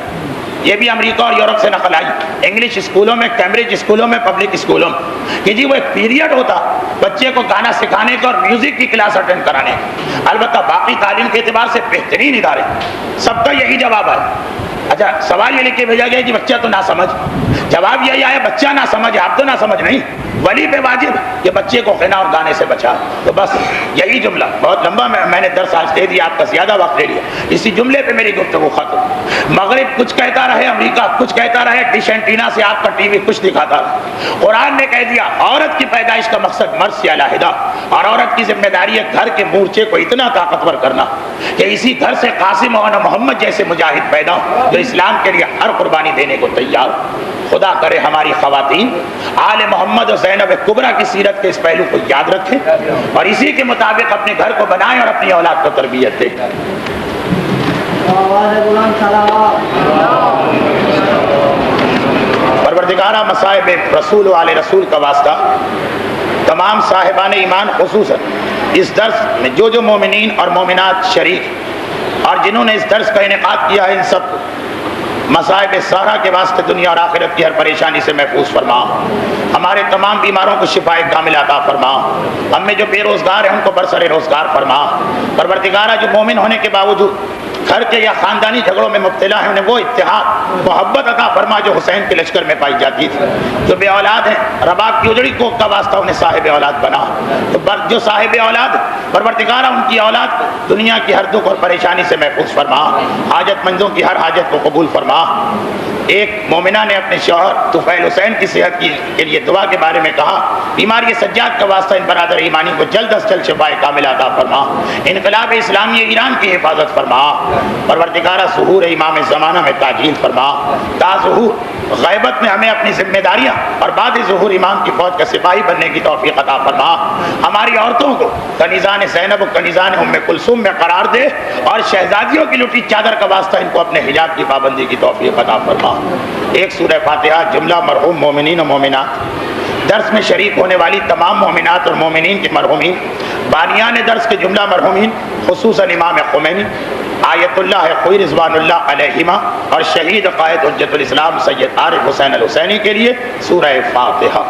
یہ بھی امریکہ اور یورپ سے نقل آئی، انگلش اسکولوں میں، کیمبرج اسکولوں میں، پبلک اسکولوں میں، کہ جی وہ ایک پیریڈ ہوتا بچے کو گانا سکھانے کا اور میوزک کی کلاس اٹینڈ کرانے کا. البتہ باقی تعلیم کے اعتبار سے بہترین ادارے، سب کا یہی جواب ہے. اچھا سوال یہ لکھ کے بھیجا گیا کہ بچہ تو نہ سمجھ. جواب یہی آیا بچہ نہ سمجھ، آپ تو نہ سمجھ نہیں، ولی پہ واجب کہ بچے کو غنا اور گانے سے بچا. تو بس یہی جملہ بہت لمبا میں نے درس آج دے دیا، آپ کا زیادہ وقت لے لیا، اسی جملے پہ میری گفتگو ختم. مغرب کچھ کہتا رہے، امریکہ کچھ کہتا رہے، ڈش اینٹینا سے آپ کا ٹی وی کچھ دکھاتا رہے. قرآن نے کہہ دیا عورت کی پیدائش کا مقصد مرد سے علیحدہ، اور عورت کی ذمہ داری ہے گھر کے مورچے کو اتنا طاقتور کرنا کہ اسی گھر سے قاسم اور محمد جیسے مجاہد پیدا ہو جو اسلام کے لیے ہر قربانی دینے کو تیار. خدا کرے ہماری خواتین آل محمد اور زینب کبریٰ کی سیرت کے اس پہلو کو یاد رکھیں اور اسی کے مطابق اپنے گھر کو بنائیں اور اپنی اولاد کو تربیت دیں. پروردگارہ مصائب رسول و آل رسول کا واسطہ تمام صاحبان ایمان خصوصاً اس درس میں جو مومنین اور مومنات شریک اور جنہوں نے اس درس کا انعقاد کیا ہے، ان سب کو مصائب سارا کے واسطے دنیا اور آخرت کی ہر پریشانی سے محفوظ فرما. ہمارے تمام بیماروں کو شفائے کامل عطا فرما. ہم میں جو بے روزگار ہیں ان کو برسر روزگار فرما. پروردگارہ جو مومن ہونے کے باوجود گھر کے یا خاندانی جھگڑوں میں مبتلا ہیں، انہیں وہ اتحاد محبت عطا فرما جو حسین کے لشکر میں پائی جاتی تھی. جو بے اولاد ہیں رباب کی اجڑی کوک کا واسطہ انہیں صاحب اولاد بنا. جو صاحب اولاد پروردگارہ ان کی اولاد کو دنیا کی ہر دکھ اور پریشانی سے محفوظ فرما. حاجت مندوں کی ہر حاجت کو قبول فرما. ایک مومنہ نے اپنے شوہر طفیل حسین کی صحت کے لیے دعا کے بارے میں کہا، بیماری سجاد کا واسطہ ان برادر ایمانی کو جلد از جلد شفائے کامل عطا فرما. انقلاب اسلامی ایران کی حفاظت فرما. پروردگارہ ظہور امام زمانہ میں تاجیل فرما. تا ظہور غیبت میں ہمیں اپنی ذمہ داریاں اور بعد ظہور امام کی فوج کا سپاہی بننے کی توفیق عطا فرما. ہماری عورتوں کو کنیزان زینب و کنیزان ام کلثوم میں قرار دے اور شہزادیوں کی لٹی چادر کا واسطہ ان کو اپنے حجاب کی پابندی کی توفیق عطا فرما. ایک سورہ فاتحہ جملہ مرحوم مومنین و مومنات، درس میں شریک ہونے والی تمام مومنات اور مومنین کے مرحومین، بانیان درس کے جملہ مرحومین خصوصاً امام خمینی، آیت اللہ خوئی رضوان اللہ علیہما اور شہید قائد حجت الاسلام سید عارف حسین الحسینی کے لیے سورہ فاتحہ.